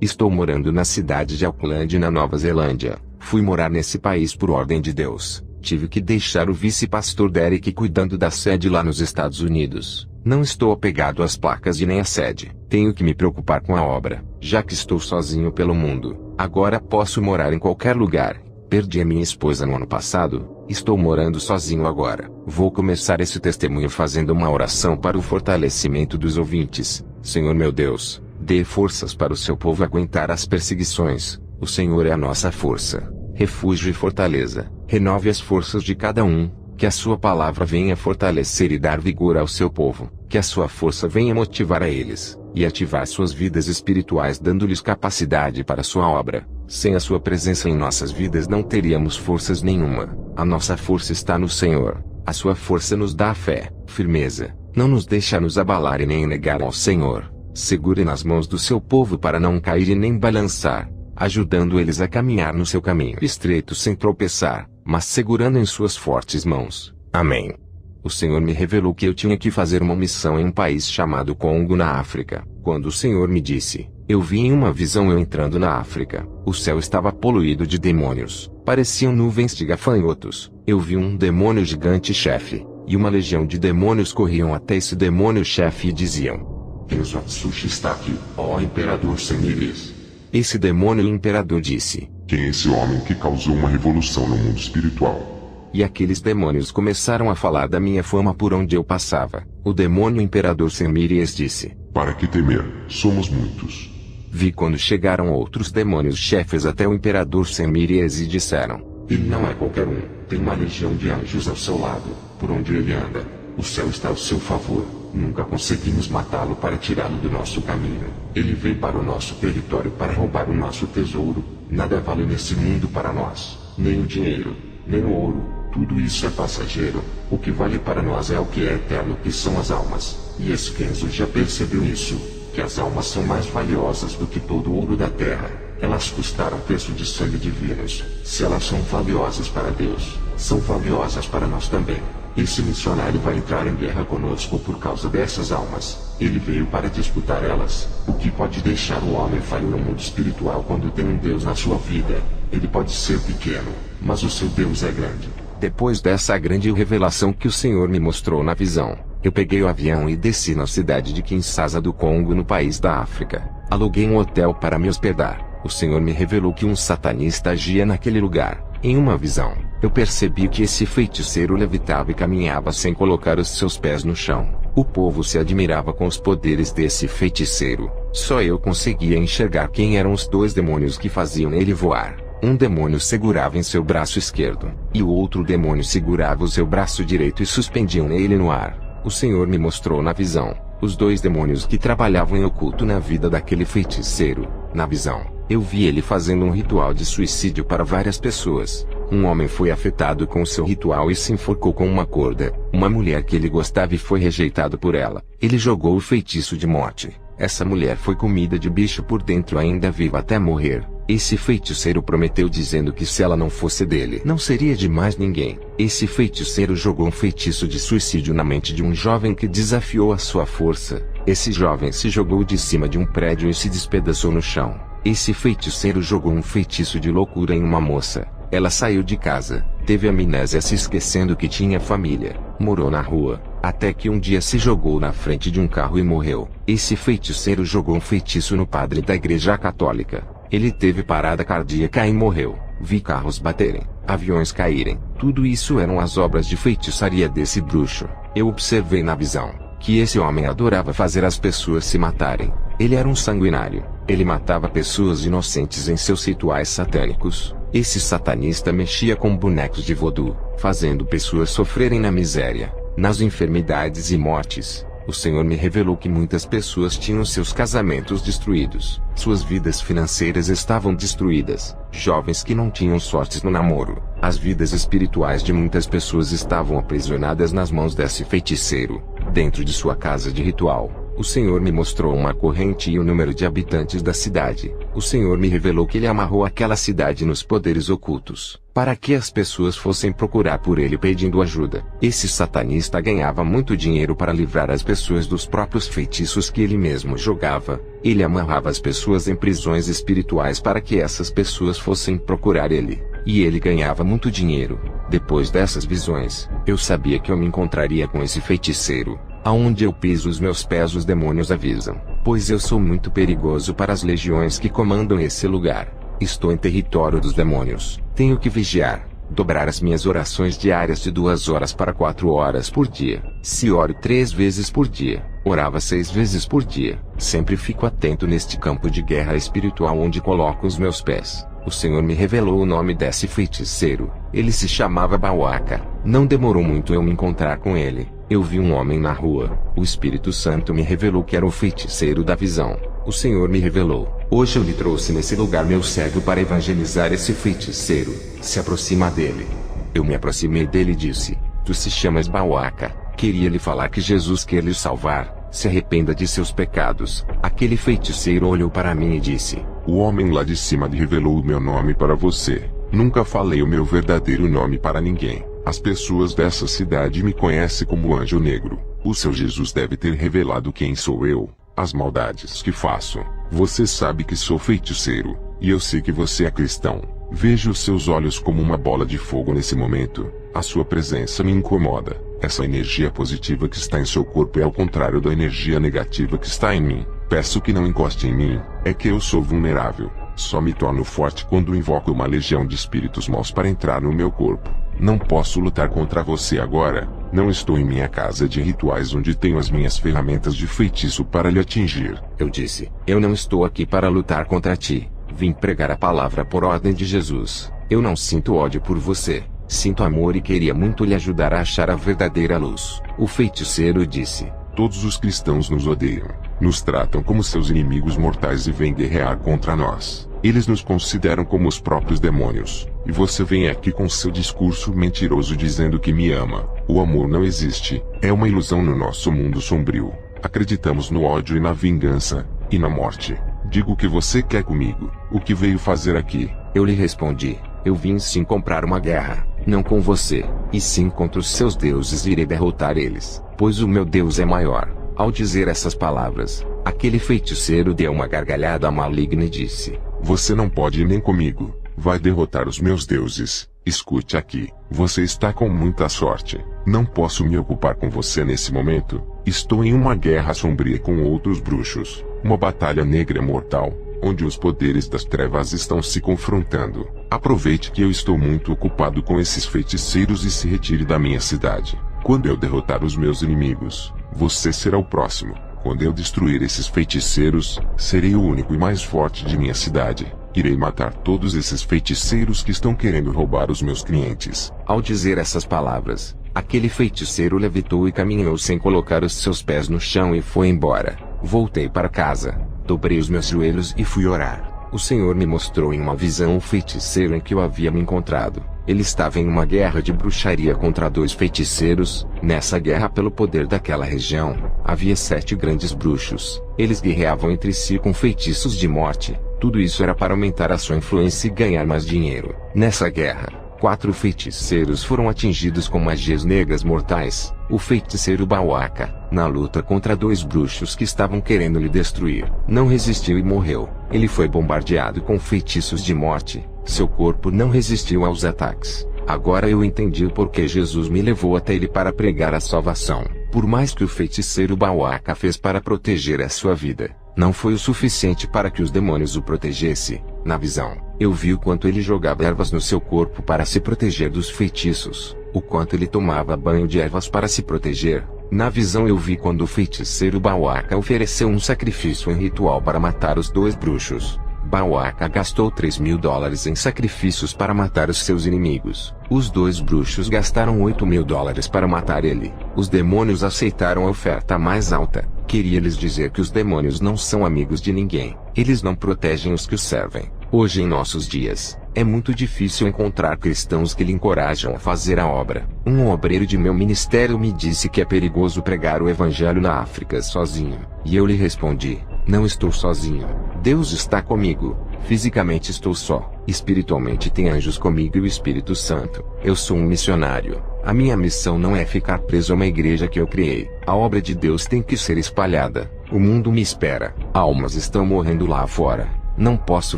Estou morando na cidade de Auckland, na Nova Zelândia. Fui morar nesse país por ordem de Deus. Tive que deixar o vice-pastor Derek cuidando da sede lá nos Estados Unidos. Não estou apegado às placas e nem à sede. Tenho que me preocupar com a obra, já que estou sozinho pelo mundo. Agora posso morar em qualquer lugar. Perdi a minha esposa no ano passado. Estou morando sozinho agora. Vou começar esse testemunho fazendo uma oração para o fortalecimento dos ouvintes. Senhor meu Deus, dê forças para o seu povo aguentar as perseguições. O Senhor é a nossa força, refúgio e fortaleza. Renove as forças de cada um. Que a sua palavra venha fortalecer e dar vigor ao seu povo. Que a sua força venha motivar a eles, e ativar suas vidas espirituais, dando-lhes capacidade para a sua obra. Sem a sua presença em nossas vidas não teríamos forças nenhuma. A nossa força está no Senhor. A sua força nos dá fé, firmeza. Não nos deixa nos abalar e nem negar ao Senhor. Segure nas mãos do seu povo para não cair e nem balançar, ajudando eles a caminhar no seu caminho estreito sem tropeçar, mas segurando em suas fortes mãos. Amém. O Senhor me revelou que eu tinha que fazer uma missão em um país chamado Congo, na África. Quando o Senhor me disse, eu vi em uma visão eu entrando na África. O céu estava poluído de demônios. Pareciam nuvens de gafanhotos. Eu vi um demônio gigante chefe, e uma legião de demônios corriam até esse demônio chefe e diziam: Deus Atsushi está aqui, ó Imperador Semires. Esse demônio imperador disse: Quem é esse homem que causou uma revolução no mundo espiritual? E aqueles demônios começaram a falar da minha fama por onde eu passava. O demônio imperador Semírias disse: Para que temer? Somos muitos. Vi quando chegaram outros demônios chefes até o imperador Semírias e disseram: Ele não é qualquer um, tem uma legião de anjos ao seu lado, por onde ele anda. O céu está ao seu favor. Nunca conseguimos matá-lo para tirá-lo do nosso caminho. Ele veio para o nosso território para roubar o nosso tesouro. Nada vale nesse mundo para nós, nem o dinheiro, nem o ouro. Tudo isso é passageiro. O que vale para nós é o que é eterno, que são as almas. E esse Kenzo já percebeu isso, que as almas são mais valiosas do que todo o ouro da terra. Elas custaram preço de sangue divinos. Se elas são valiosas para Deus, são valiosas para nós também. Esse missionário vai entrar em guerra conosco por causa dessas almas. Ele veio para disputar elas. O que pode deixar o homem falho no mundo espiritual quando tem um Deus na sua vida? Ele pode ser pequeno, mas o seu Deus é grande. Depois dessa grande revelação que o Senhor me mostrou na visão, eu peguei o avião e desci na cidade de Kinshasa do Congo, no país da África. Aluguei um hotel para me hospedar. O Senhor me revelou que um satanista agia naquele lugar. Em uma visão, eu percebi que esse feiticeiro levitava e caminhava sem colocar os seus pés no chão. O povo se admirava com os poderes desse feiticeiro. Só eu conseguia enxergar quem eram os dois demônios que faziam ele voar. Um demônio segurava em seu braço esquerdo, e o outro demônio segurava o seu braço direito e suspendiam ele no ar. O Senhor me mostrou na visão os dois demônios que trabalhavam em oculto na vida daquele feiticeiro. Na visão, eu vi ele fazendo um ritual de suicídio para várias pessoas. Um homem foi afetado com o seu ritual e se enforcou com uma corda. Uma mulher que ele gostava e foi rejeitado por ela. Ele jogou o feitiço de morte. Essa mulher foi comida de bicho por dentro, ainda viva até morrer. Esse feiticeiro prometeu dizendo que se ela não fosse dele, não seria de mais ninguém. Esse feiticeiro jogou um feitiço de suicídio na mente de um jovem que desafiou a sua força. Esse jovem se jogou de cima de um prédio e se despedaçou no chão. Esse feiticeiro jogou um feitiço de loucura em uma moça. Ela saiu de casa, teve amnésia, se esquecendo que tinha família, morou na rua, até que um dia se jogou na frente de um carro e morreu. Esse feiticeiro jogou um feitiço no padre da igreja católica. Ele teve parada cardíaca e morreu. Vi carros baterem, aviões caírem. Tudo isso eram as obras de feitiçaria desse bruxo. Eu observei na visão que esse homem adorava fazer as pessoas se matarem. Ele era um sanguinário. Ele matava pessoas inocentes em seus rituais satânicos. Esse satanista mexia com bonecos de voodoo, fazendo pessoas sofrerem na miséria, nas enfermidades e mortes. O Senhor me revelou que muitas pessoas tinham seus casamentos destruídos. Suas vidas financeiras estavam destruídas. Jovens que não tinham sortes no namoro. As vidas espirituais de muitas pessoas estavam aprisionadas nas mãos desse feiticeiro. Dentro de sua casa de ritual, O Senhor me mostrou uma corrente e o número de habitantes da cidade. O Senhor me revelou que ele amarrou aquela cidade nos poderes ocultos, para que as pessoas fossem procurar por ele pedindo ajuda. Esse satanista ganhava muito dinheiro para livrar as pessoas dos próprios feitiços que ele mesmo jogava. Ele amarrava as pessoas em prisões espirituais para que essas pessoas fossem procurar ele. E ele ganhava muito dinheiro. Depois dessas visões, eu sabia que eu me encontraria com esse feiticeiro. Aonde eu piso os meus pés os demônios avisam, pois eu sou muito perigoso para as legiões que comandam esse lugar. Estou em território dos demônios. Tenho que vigiar, dobrar as minhas orações diárias de 2 horas para 4 horas por dia. Se oro 3 vezes por dia, orava 6 vezes por dia. Sempre fico atento neste campo de guerra espiritual onde coloco os meus pés. O Senhor me revelou o nome desse feiticeiro. Ele se chamava Bauaca. Não demorou muito eu me encontrar com ele. Eu vi um homem na rua. O Espírito Santo me revelou que era o feiticeiro da visão. O Senhor me revelou. Hoje eu lhe trouxe nesse lugar meu cego para evangelizar esse feiticeiro. Se aproxima dele. Eu me aproximei dele e disse: Tu se chamas Bauaca. Queria lhe falar que Jesus quer lhe salvar. Se arrependa de seus pecados. Aquele feiticeiro olhou para mim e disse: O homem lá de cima lhe revelou o meu nome para você. Nunca falei o meu verdadeiro nome para ninguém. As pessoas dessa cidade me conhecem como Anjo Negro. O seu Jesus deve ter revelado quem sou eu, as maldades que faço. Você sabe que sou feiticeiro, e eu sei que você é cristão. Vejo os seus olhos como uma bola de fogo nesse momento. A sua presença me incomoda. Essa energia positiva que está em seu corpo é ao contrário da energia negativa que está em mim. Peço que não encoste em mim. É que eu sou vulnerável. Só me torno forte quando invoco uma legião de espíritos maus para entrar no meu corpo. Não posso lutar contra você agora. Não estou em minha casa de rituais onde tenho as minhas ferramentas de feitiço para lhe atingir. Eu disse: Eu não estou aqui para lutar contra ti. Vim pregar a palavra por ordem de Jesus. Eu não sinto ódio por você. Sinto amor e queria muito lhe ajudar a achar a verdadeira luz. O feiticeiro disse: Todos os cristãos nos odeiam. Nos tratam como seus inimigos mortais e vêm guerrear contra nós. Eles nos consideram como os próprios demônios. E você vem aqui com seu discurso mentiroso dizendo que me ama. O amor não existe. É uma ilusão no nosso mundo sombrio. Acreditamos no ódio e na vingança, e na morte. Diga o que você quer comigo. O que veio fazer aqui? Eu lhe respondi: Eu vim sim comprar uma guerra. Não com você, e sim contra os seus deuses irei derrotar eles, pois o meu Deus é maior. Ao dizer essas palavras, aquele feiticeiro deu uma gargalhada maligna e disse: Você não pode ir nem comigo. Vai derrotar os meus deuses. Escute aqui. Você está com muita sorte. Não posso me ocupar com você nesse momento. Estou em uma guerra sombria com outros bruxos. Uma batalha negra mortal, onde os poderes das trevas estão se confrontando. Aproveite que eu estou muito ocupado com esses feiticeiros e se retire da minha cidade. Quando eu derrotar os meus inimigos, você será o próximo. Quando eu destruir esses feiticeiros, serei o único e mais forte de minha cidade. Irei matar todos esses feiticeiros que estão querendo roubar os meus clientes. Ao dizer essas palavras, aquele feiticeiro levitou e caminhou sem colocar os seus pés no chão e foi embora. Voltei para casa, dobrei os meus joelhos e fui orar. O Senhor me mostrou em uma visão o feiticeiro em que eu havia me encontrado. Ele estava em uma guerra de bruxaria contra 2 feiticeiros. Nessa guerra, pelo poder daquela região, havia 7 grandes bruxos. Eles guerreavam entre si com feitiços de morte. Tudo isso era para aumentar a sua influência e ganhar mais dinheiro. Nessa guerra, 4 feiticeiros foram atingidos com magias negras mortais. O feiticeiro Bauaca, na luta contra 2 bruxos que estavam querendo lhe destruir, não resistiu e morreu. Ele foi bombardeado com feitiços de morte. Seu corpo não resistiu aos ataques. Agora eu entendi o porquê Jesus me levou até ele para pregar a salvação. Por mais que o feiticeiro Bauaca fez para proteger a sua vida, não foi o suficiente para que os demônios o protegessem. Na visão, eu vi o quanto ele jogava ervas no seu corpo para se proteger dos feitiços, o quanto ele tomava banho de ervas para se proteger. Na visão eu vi quando o feiticeiro Bauaca ofereceu um sacrifício em ritual para matar os 2 bruxos. Bauaca gastou $3.000 em sacrifícios para matar os seus inimigos. Os 2 bruxos gastaram $8.000 para matar ele. Os demônios aceitaram a oferta mais alta. Queria lhes dizer que os demônios não são amigos de ninguém. Eles não protegem os que os servem. Hoje em nossos dias, é muito difícil encontrar cristãos que lhe encorajam a fazer a obra. Um obreiro de meu ministério me disse que é perigoso pregar o evangelho na África sozinho. E eu lhe respondi: não estou sozinho. Deus está comigo. Fisicamente estou só. Espiritualmente tem anjos comigo e o Espírito Santo. Eu sou um missionário. A minha missão não é ficar preso a uma igreja que eu criei. A obra de Deus tem que ser espalhada. O mundo me espera. Almas estão morrendo lá fora. Não posso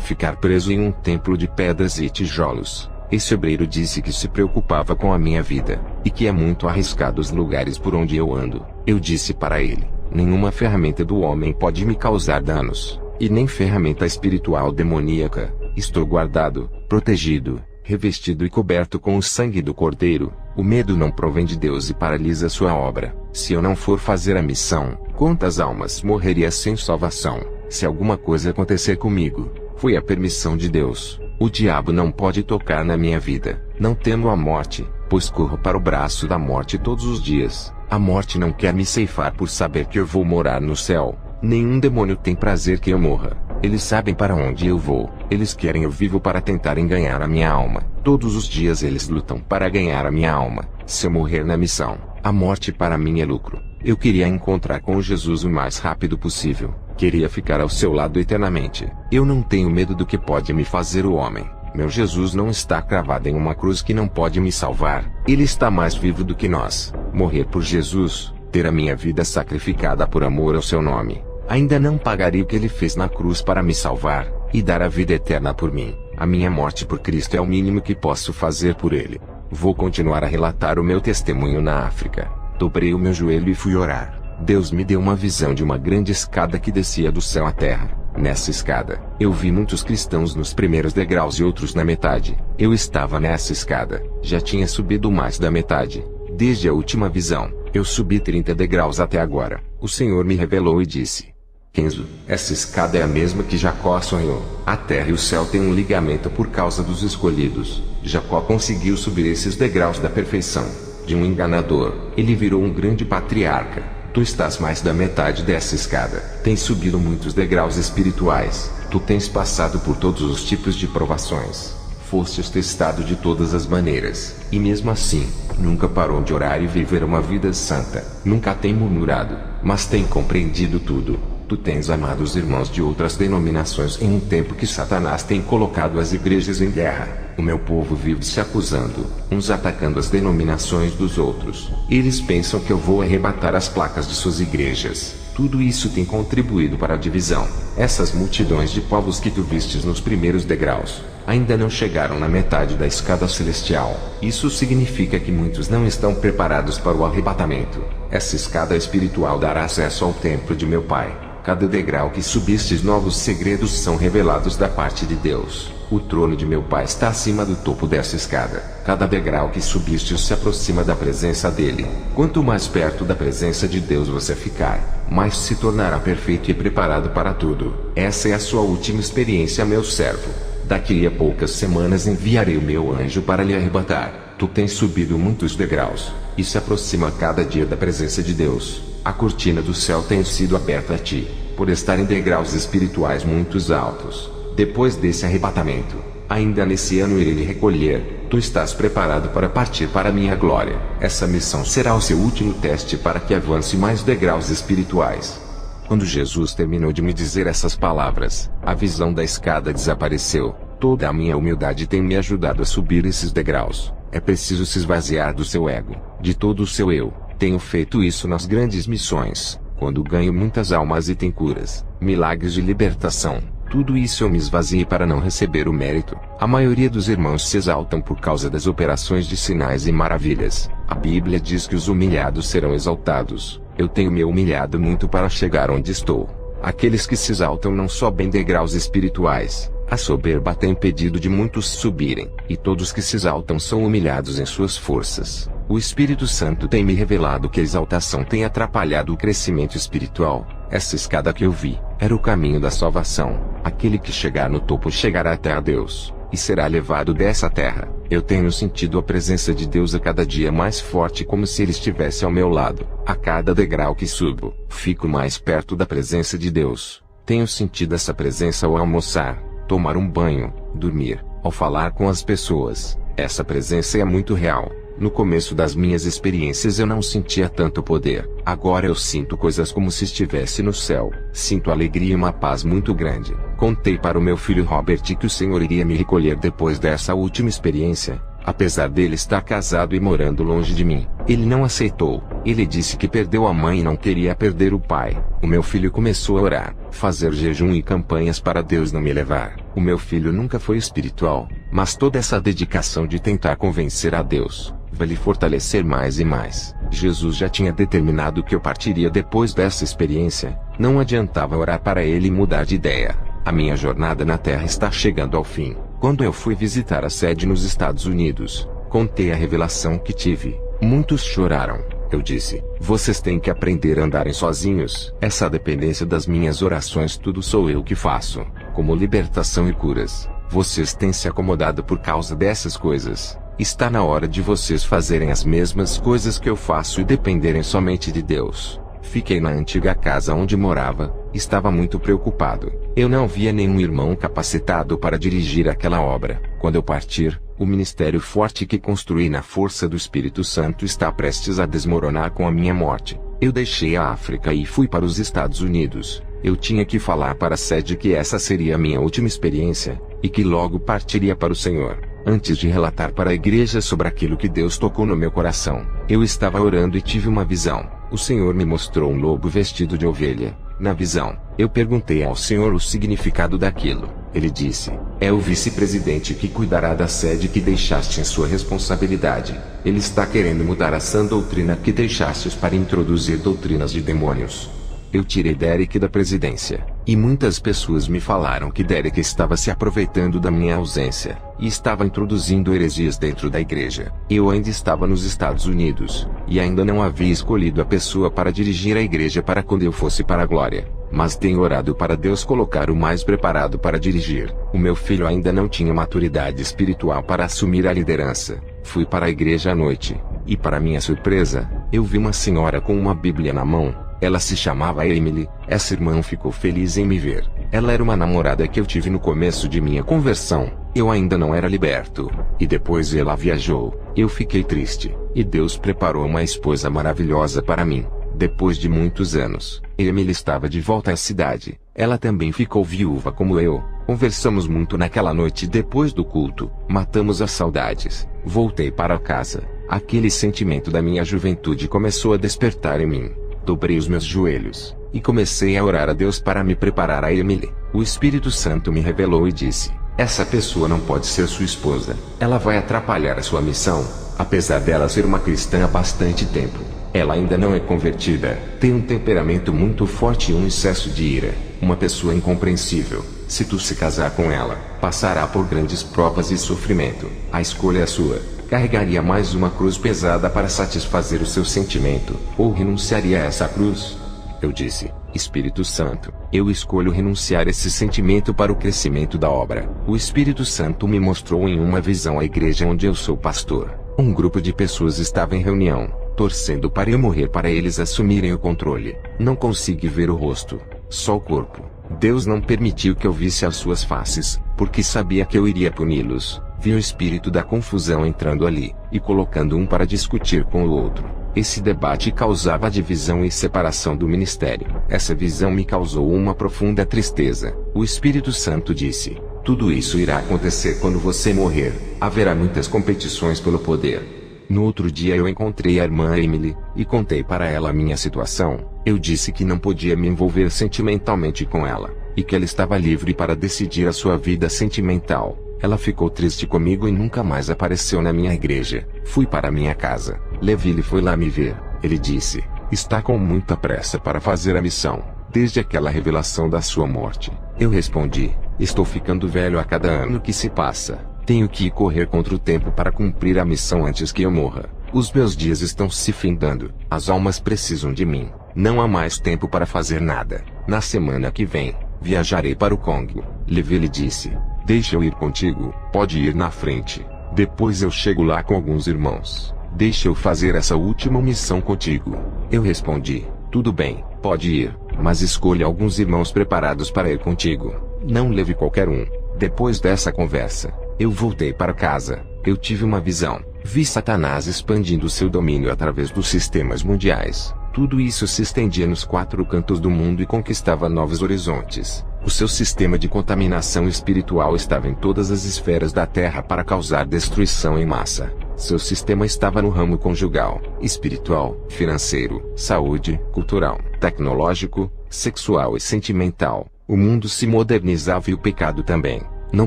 ficar preso em um templo de pedras e tijolos. Esse obreiro disse que se preocupava com a minha vida, e que é muito arriscado os lugares por onde eu ando. Eu disse para ele: nenhuma ferramenta do homem pode me causar danos, e nem ferramenta espiritual demoníaca. Estou guardado, protegido, revestido e coberto com o sangue do Cordeiro. O medo não provém de Deus e paralisa sua obra. Se eu não for fazer a missão, quantas almas morreria sem salvação? Se alguma coisa acontecer comigo, foi a permissão de Deus. O diabo não pode tocar na minha vida. Não temo a morte, pois corro para o braço da morte todos os dias. A morte não quer me ceifar por saber que eu vou morar no céu. Nenhum demônio tem prazer que eu morra. Eles sabem para onde eu vou. Eles querem eu vivo para tentarem ganhar a minha alma. Todos os dias eles lutam para ganhar a minha alma. Se eu morrer na missão, a morte para mim é lucro. Eu queria encontrar com Jesus o mais rápido possível. Queria ficar ao seu lado eternamente. Eu não tenho medo do que pode me fazer o homem. Meu Jesus não está cravado em uma cruz que não pode me salvar. Ele está mais vivo do que nós. Morrer por Jesus, ter a minha vida sacrificada por amor ao seu nome. Ainda não pagaria o que ele fez na cruz para me salvar, e dar a vida eterna por mim. A minha morte por Cristo é o mínimo que posso fazer por ele. Vou continuar a relatar o meu testemunho na África. Dobrei o meu joelho e fui orar. Deus me deu uma visão de uma grande escada que descia do céu à terra. Nessa escada, eu vi muitos cristãos nos primeiros degraus e outros na metade. Eu estava nessa escada, já tinha subido mais da metade. Desde a última visão, eu subi 30 degraus até agora. O Senhor me revelou e disse: Kenzo, essa escada é a mesma que Jacó sonhou. A terra e o céu têm um ligamento por causa dos escolhidos. Jacó conseguiu subir esses degraus da perfeição. De um enganador, ele virou um grande patriarca. Tu estás mais da metade dessa escada. Tens subido muitos degraus espirituais. Tu tens passado por todos os tipos de provações. Fostes testado de todas as maneiras. E mesmo assim, nunca parou de orar e viver uma vida santa. Nunca tem murmurado, mas tem compreendido tudo. Tu tens amado os irmãos de outras denominações em um tempo que Satanás tem colocado as igrejas em guerra. O meu povo vive se acusando, uns atacando as denominações dos outros. Eles pensam que eu vou arrebatar as placas de suas igrejas. Tudo isso tem contribuído para a divisão. Essas multidões de povos que tu vistes nos primeiros degraus, ainda não chegaram na metade da escada celestial. Isso significa que muitos não estão preparados para o arrebatamento. Essa escada espiritual dará acesso ao templo de meu Pai. Cada degrau que subistes, novos segredos são revelados da parte de Deus. O trono de meu Pai está acima do topo dessa escada. Cada degrau que subistes se aproxima da presença dele. Quanto mais perto da presença de Deus você ficar, mais se tornará perfeito e preparado para tudo. Essa é a sua última experiência, meu servo. Daqui a poucas semanas enviarei o meu anjo para lhe arrebatar. Tu tens subido muitos degraus, e se aproxima a cada dia da presença de Deus. A cortina do céu tem sido aberta a ti, por estar em degraus espirituais muito altos. Depois desse arrebatamento, ainda nesse ano irei lhe recolher. Tu estás preparado para partir para a minha glória. Essa missão será o seu último teste para que avance mais degraus espirituais. Quando Jesus terminou de me dizer essas palavras, a visão da escada desapareceu. Toda a minha humildade tem me ajudado a subir esses degraus. É preciso se esvaziar do seu ego, de todo o seu eu. Tenho feito isso nas grandes missões, quando ganho muitas almas e tem curas, milagres de libertação. Tudo isso eu me esvaziei para não receber o mérito. A maioria dos irmãos se exaltam por causa das operações de sinais e maravilhas. A Bíblia diz que os humilhados serão exaltados. Eu tenho me humilhado muito para chegar onde estou. Aqueles que se exaltam não sobem degraus espirituais. A soberba tem impedido de muitos subirem, e todos que se exaltam são humilhados em suas forças. O Espírito Santo tem me revelado que a exaltação tem atrapalhado o crescimento espiritual. Essa escada que eu vi, era o caminho da salvação. Aquele que chegar no topo chegará até a Deus, e será levado dessa terra. Eu tenho sentido a presença de Deus a cada dia mais forte, como se Ele estivesse ao meu lado. A cada degrau que subo, fico mais perto da presença de Deus. Tenho sentido essa presença ao almoçar. tomar um banho, dormir, ao falar com as pessoas. Essa presença é muito real. No começo das minhas experiências eu não sentia tanto poder. Agora eu sinto coisas como se estivesse no céu. Sinto alegria e uma paz muito grande. Contei para o meu filho Robert que o Senhor iria me recolher depois dessa última experiência. Apesar dele estar casado e morando longe de mim, ele não aceitou. Ele disse que perdeu a mãe e não queria perder o pai. O meu filho começou a orar, fazer jejum e campanhas para Deus não me levar. O meu filho nunca foi espiritual, mas toda essa dedicação de tentar convencer a Deus vai lhe fortalecer mais e mais. Jesus já tinha determinado que eu partiria depois dessa experiência. Não adiantava orar para ele mudar de ideia. A minha jornada na Terra está chegando ao fim. Quando eu fui visitar a sede nos Estados Unidos, contei a revelação que tive. Muitos choraram. Eu disse, vocês têm que aprender a andarem sozinhos. Essa dependência das minhas orações tudo sou eu que faço, como libertação e curas. Vocês têm se acomodado por causa dessas coisas. Está na hora de vocês fazerem as mesmas coisas que eu faço e dependerem somente de Deus. Fiquei na antiga casa onde morava, estava muito preocupado. Eu não via nenhum irmão capacitado para dirigir aquela obra. Quando eu partir, o ministério forte que construí na força do Espírito Santo está prestes a desmoronar com a minha morte. Eu deixei a África e fui para os Estados Unidos. Eu tinha que falar para a sede que essa seria a minha última experiência, e que logo partiria para o Senhor. Antes de relatar para a igreja sobre aquilo que Deus tocou no meu coração, eu estava orando e tive uma visão. O Senhor me mostrou um lobo vestido de ovelha. Na visão, eu perguntei ao Senhor o significado daquilo. Ele disse, é o vice-presidente que cuidará da sede que deixaste em sua responsabilidade. Ele está querendo mudar a sã doutrina que deixastes para introduzir doutrinas de demônios. Eu tirei Derek da presidência, e muitas pessoas me falaram que Derek estava se aproveitando da minha ausência, e estava introduzindo heresias dentro da igreja. Eu ainda estava nos Estados Unidos, e ainda não havia escolhido a pessoa para dirigir a igreja para quando eu fosse para a glória. Mas tenho orado para Deus colocar o mais preparado para dirigir. O meu filho ainda não tinha maturidade espiritual para assumir a liderança. Fui para a igreja à noite, e para minha surpresa, eu vi uma senhora com uma Bíblia na mão. Ela se chamava Emily. Essa irmã ficou feliz em me ver. Ela era uma namorada que eu tive no começo de minha conversão. Eu ainda não era liberto. E depois ela viajou. Eu fiquei triste. E Deus preparou uma esposa maravilhosa para mim. Depois de muitos anos, Emily estava de volta à cidade. Ela também ficou viúva como eu. Conversamos muito naquela noite depois do culto. Matamos as saudades. Voltei para casa. Aquele sentimento da minha juventude começou a despertar em mim. Dobrei os meus joelhos, e comecei a orar a Deus para me preparar a Emily. O Espírito Santo me revelou e disse, essa pessoa não pode ser sua esposa. Ela vai atrapalhar a sua missão. Apesar dela ser uma cristã há bastante tempo, ela ainda não é convertida. Tem um temperamento muito forte e um excesso de ira. Uma pessoa incompreensível. Se tu se casar com ela, passará por grandes provas e sofrimento. A escolha é sua. Carregaria mais uma cruz pesada para satisfazer o seu sentimento, ou renunciaria a essa cruz? Eu disse, Espírito Santo, eu escolho renunciar esse sentimento para o crescimento da obra. O Espírito Santo me mostrou em uma visão a igreja onde eu sou pastor. Um grupo de pessoas estava em reunião, torcendo para eu morrer para eles assumirem o controle. Não consegui ver o rosto, só o corpo. Deus não permitiu que eu visse as suas faces, porque sabia que eu iria puni-los. Vi o espírito da confusão entrando ali, e colocando um para discutir com o outro. Esse debate causava divisão e separação do ministério. Essa visão me causou uma profunda tristeza. O Espírito Santo disse, tudo isso irá acontecer quando você morrer. Haverá muitas competições pelo poder. No outro dia eu encontrei a irmã Emily, e contei para ela a minha situação. Eu disse que não podia me envolver sentimentalmente com ela, e que ela estava livre para decidir a sua vida sentimental. Ela ficou triste comigo e nunca mais apareceu na minha igreja. Fui para minha casa. Levi foi lá me ver. Ele disse, está com muita pressa para fazer a missão, desde aquela revelação da sua morte. Eu respondi, estou ficando velho a cada ano que se passa. Tenho que correr contra o tempo para cumprir a missão antes que eu morra. Os meus dias estão se findando. As almas precisam de mim. Não há mais tempo para fazer nada. Na semana que vem, viajarei para o Congo. Levi lhe disse, deixa eu ir contigo. Pode ir na frente. Depois eu chego lá com alguns irmãos. Deixa eu fazer essa última missão contigo. Eu respondi, tudo bem, pode ir, mas escolha alguns irmãos preparados para ir contigo. Não leve qualquer um. Depois dessa conversa, eu voltei para casa. Eu tive uma visão. Vi Satanás expandindo seu domínio através dos sistemas mundiais. Tudo isso se estendia nos 4 cantos do mundo e conquistava novos horizontes. O seu sistema de contaminação espiritual estava em todas as esferas da Terra para causar destruição em massa. Seu sistema estava no ramo conjugal, espiritual, financeiro, saúde, cultural, tecnológico, sexual e sentimental. O mundo se modernizava e o pecado também. Não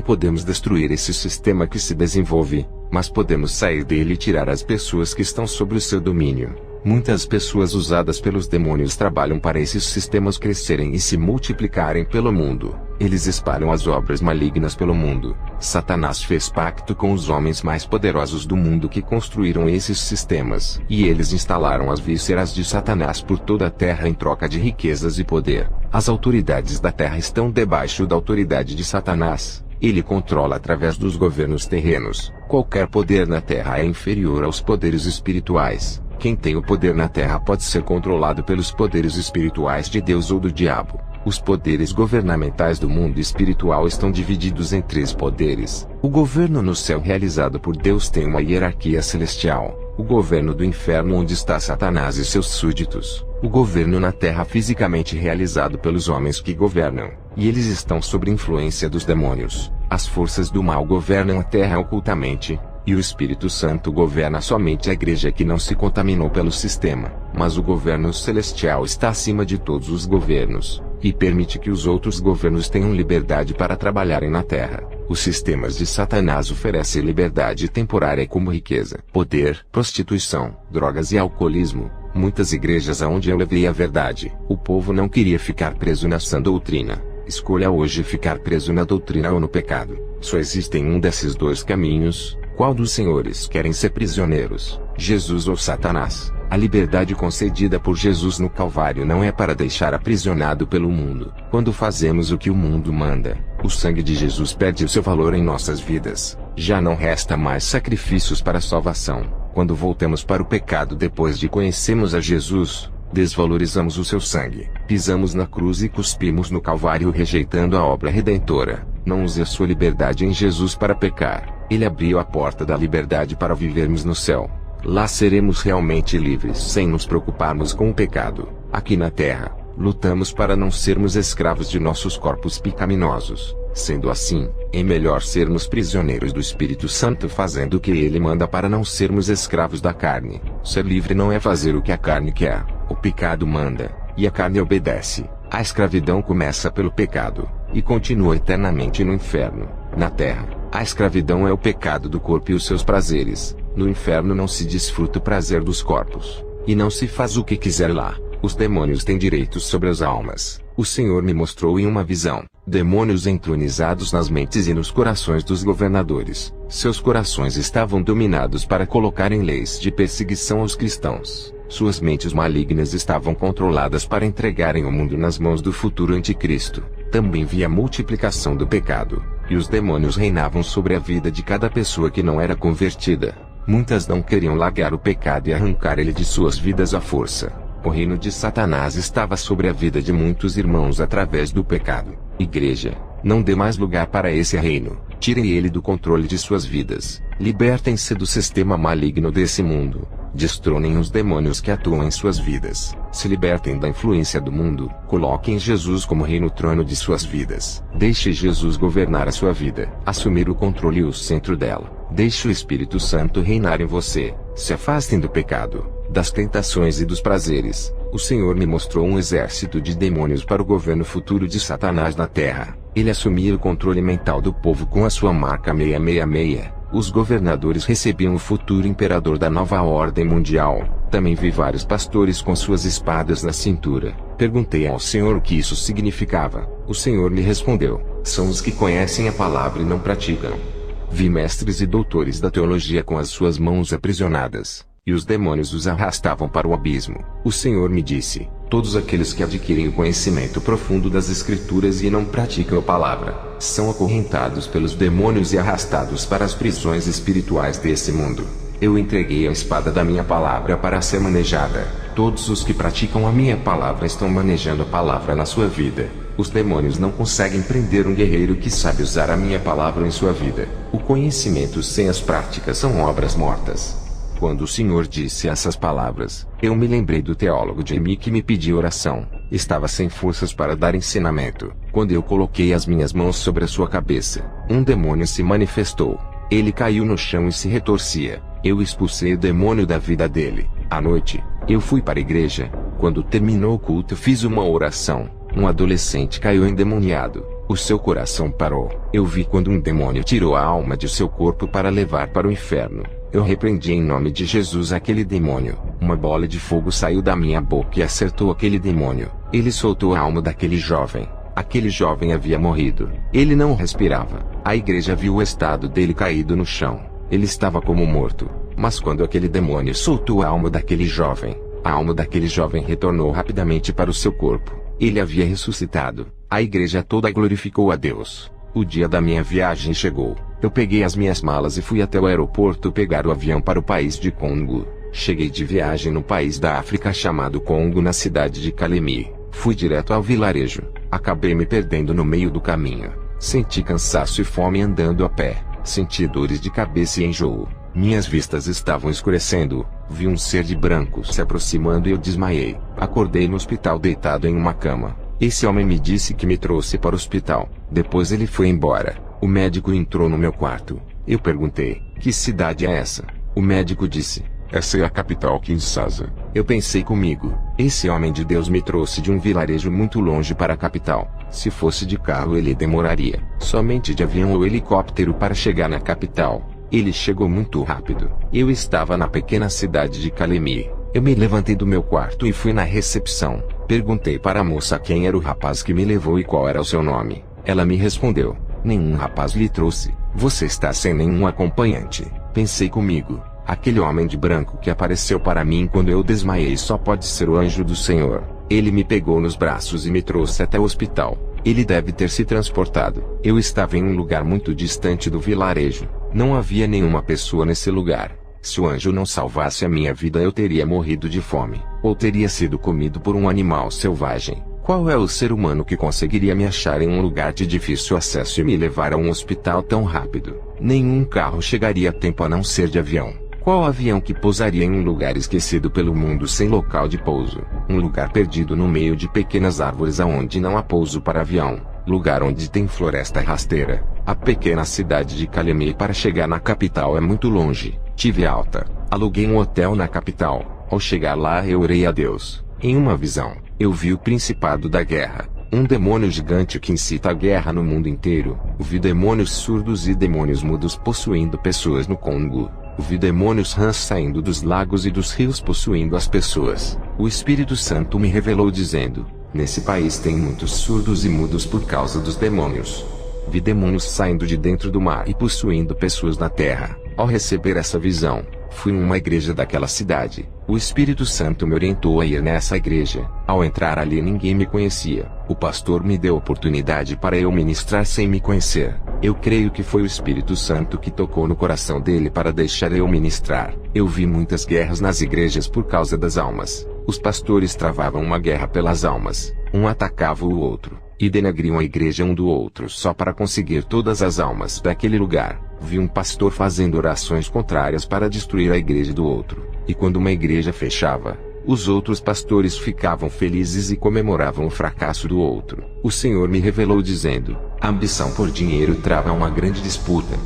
podemos destruir esse sistema que se desenvolve, mas podemos sair dele e tirar as pessoas que estão sob o seu domínio. Muitas pessoas usadas pelos demônios trabalham para esses sistemas crescerem e se multiplicarem pelo mundo. Eles espalham as obras malignas pelo mundo. Satanás fez pacto com os homens mais poderosos do mundo que construíram esses sistemas. E eles instalaram as vísceras de Satanás por toda a terra em troca de riquezas e poder. As autoridades da terra estão debaixo da autoridade de Satanás. Ele controla através dos governos terrenos. Qualquer poder na terra é inferior aos poderes espirituais. Quem tem o poder na terra pode ser controlado pelos poderes espirituais de Deus ou do diabo. Os poderes governamentais do mundo espiritual estão divididos em 3 poderes. O governo no céu realizado por Deus tem uma hierarquia celestial. O governo do inferno onde está Satanás e seus súditos. O governo na terra fisicamente realizado pelos homens que governam. E eles estão sob influência dos demônios. As forças do mal governam a terra ocultamente. E o Espírito Santo governa somente a igreja que não se contaminou pelo sistema. Mas o governo celestial está acima de todos os governos. E permite que os outros governos tenham liberdade para trabalharem na terra. Os sistemas de Satanás oferecem liberdade temporária como riqueza, poder, prostituição, drogas e alcoolismo. Muitas igrejas aonde eu levei a verdade, o povo não queria ficar preso na sã doutrina. Escolha hoje ficar preso na doutrina ou no pecado. Só existem um desses 2 caminhos. Qual dos senhores querem ser prisioneiros, Jesus ou Satanás? A liberdade concedida por Jesus no Calvário não é para deixar aprisionado pelo mundo. Quando fazemos o que o mundo manda, o sangue de Jesus perde o seu valor em nossas vidas. Já não resta mais sacrifícios para a salvação. Quando voltamos para o pecado depois de conhecermos a Jesus, desvalorizamos o seu sangue, pisamos na cruz e cuspimos no Calvário rejeitando a obra redentora. Não use a sua liberdade em Jesus para pecar. Ele abriu a porta da liberdade para vivermos no céu. Lá seremos realmente livres sem nos preocuparmos com o pecado. Aqui na terra, lutamos para não sermos escravos de nossos corpos pecaminosos. Sendo assim, é melhor sermos prisioneiros do Espírito Santo fazendo o que ele manda para não sermos escravos da carne. Ser livre não é fazer o que a carne quer. O pecado manda, e a carne obedece. A escravidão começa pelo pecado, e continua eternamente no inferno. Na terra, a escravidão é o pecado do corpo e os seus prazeres. No inferno não se desfruta o prazer dos corpos, e não se faz o que quiser lá. Os demônios têm direitos sobre as almas. O Senhor me mostrou em uma visão, demônios entronizados nas mentes e nos corações dos governadores. Seus corações estavam dominados para colocarem leis de perseguição aos cristãos. Suas mentes malignas estavam controladas para entregarem o mundo nas mãos do futuro anticristo. Também vi a multiplicação do pecado, e os demônios reinavam sobre a vida de cada pessoa que não era convertida. Muitas não queriam largar o pecado e arrancar ele de suas vidas à força. O reino de Satanás estava sobre a vida de muitos irmãos através do pecado. Igreja, não dê mais lugar para esse reino. Tirem ele do controle de suas vidas. Libertem-se do sistema maligno desse mundo. Destronem os demônios que atuam em suas vidas. Se libertem da influência do mundo. Coloquem Jesus como rei no trono de suas vidas. Deixe Jesus governar a sua vida. Assumir o controle e o centro dela. Deixe o Espírito Santo reinar em você. Se afastem do pecado, das tentações e dos prazeres. O Senhor me mostrou um exército de demônios para o governo futuro de Satanás na terra. Ele assumia o controle mental do povo com a sua marca 666. Os governadores recebiam o futuro imperador da nova ordem mundial. Também vi vários pastores com suas espadas na cintura. Perguntei ao Senhor o que isso significava. O Senhor me respondeu: são os que conhecem a palavra e não praticam. Vi mestres e doutores da teologia com as suas mãos aprisionadas, e os demônios os arrastavam para o abismo. O Senhor me disse: todos aqueles que adquirem o conhecimento profundo das Escrituras e não praticam a palavra, são acorrentados pelos demônios e arrastados para as prisões espirituais desse mundo. Eu entreguei a espada da minha palavra para ser manejada. Todos os que praticam a minha palavra estão manejando a palavra na sua vida. Os demônios não conseguem prender um guerreiro que sabe usar a minha palavra em sua vida. O conhecimento sem as práticas são obras mortas. Quando o Senhor disse essas palavras, eu me lembrei do teólogo Jamie que me pediu oração. Estava sem forças para dar ensinamento. Quando eu coloquei as minhas mãos sobre a sua cabeça, um demônio se manifestou. Ele caiu no chão e se retorcia. Eu expulsei o demônio da vida dele. À noite, eu fui para a igreja. Quando terminou o culto, fiz uma oração. Um adolescente caiu endemoniado. O seu coração parou. Eu vi quando um demônio tirou a alma de seu corpo para levar para o inferno. Eu repreendi em nome de Jesus aquele demônio. Uma bola de fogo saiu da minha boca e acertou aquele demônio. Ele soltou a alma daquele jovem. Aquele jovem havia morrido. Ele não respirava. A igreja viu o estado dele caído no chão. Ele estava como morto. Mas quando aquele demônio soltou a alma daquele jovem, a alma daquele jovem retornou rapidamente para o seu corpo. Ele havia ressuscitado. A igreja toda glorificou a Deus. O dia da minha viagem chegou. Eu peguei as minhas malas e fui até o aeroporto pegar o avião para o país de Congo. Cheguei de viagem no país da África chamado Congo na cidade de Kalemi. Fui direto ao vilarejo. Acabei me perdendo no meio do caminho. Senti cansaço e fome andando a pé. Senti dores de cabeça e enjoo. Minhas vistas estavam escurecendo. Vi um ser de branco se aproximando e eu desmaiei. Acordei no hospital deitado em uma cama. Esse homem me disse que me trouxe para o hospital. Depois ele foi embora. O médico entrou no meu quarto. Eu perguntei: que cidade é essa? O médico disse: essa é a capital, Kinshasa. Eu pensei comigo: esse homem de Deus me trouxe de um vilarejo muito longe para a capital. Se fosse de carro ele demoraria. Somente de avião ou helicóptero para chegar na capital. Ele chegou muito rápido. Eu estava na pequena cidade de Kalemi. Eu me levantei do meu quarto e fui na recepção. Perguntei para a moça quem era o rapaz que me levou e qual era o seu nome. Ela me respondeu: nenhum rapaz lhe trouxe. Você está sem nenhum acompanhante. Pensei comigo: aquele homem de branco que apareceu para mim quando eu desmaiei só pode ser o anjo do Senhor. Ele me pegou nos braços e me trouxe até o hospital. Ele deve ter se transportado. Eu estava em um lugar muito distante do vilarejo. Não havia nenhuma pessoa nesse lugar. Se o anjo não salvasse a minha vida, eu teria morrido de fome, ou teria sido comido por um animal selvagem. Qual é o ser humano que conseguiria me achar em um lugar de difícil acesso e me levar a um hospital tão rápido? Nenhum carro chegaria a tempo a não ser de avião. Qual avião que pousaria em um lugar esquecido pelo mundo sem local de pouso? Um lugar perdido no meio de pequenas árvores aonde não há pouso para avião. Lugar onde tem floresta rasteira. A pequena cidade de Kalemi para chegar na capital é muito longe. Tive alta. Aluguei um hotel na capital. Ao chegar lá eu orei a Deus. Em uma visão, eu vi o Principado da Guerra. Um demônio gigante que incita a guerra no mundo inteiro. Vi demônios surdos e demônios mudos possuindo pessoas no Congo. Vi demônios rãs saindo dos lagos e dos rios possuindo as pessoas. O Espírito Santo me revelou dizendo: nesse país tem muitos surdos e mudos por causa dos demônios. Vi demônios saindo de dentro do mar e possuindo pessoas na terra. Ao receber essa visão, fui em uma igreja daquela cidade. O Espírito Santo me orientou a ir nessa igreja. Ao entrar ali ninguém me conhecia. O pastor me deu oportunidade para eu ministrar sem me conhecer. Eu creio que foi o Espírito Santo que tocou no coração dele para deixar eu ministrar. Eu vi muitas guerras nas igrejas por causa das almas. Os pastores travavam uma guerra pelas almas. Um atacava o outro, e denegriam a igreja um do outro só para conseguir todas as almas daquele lugar. Vi um pastor fazendo orações contrárias para destruir a igreja do outro. E quando uma igreja fechava, os outros pastores ficavam felizes e comemoravam o fracasso do outro. O Senhor me revelou dizendo: a ambição por dinheiro trava uma grande disputa.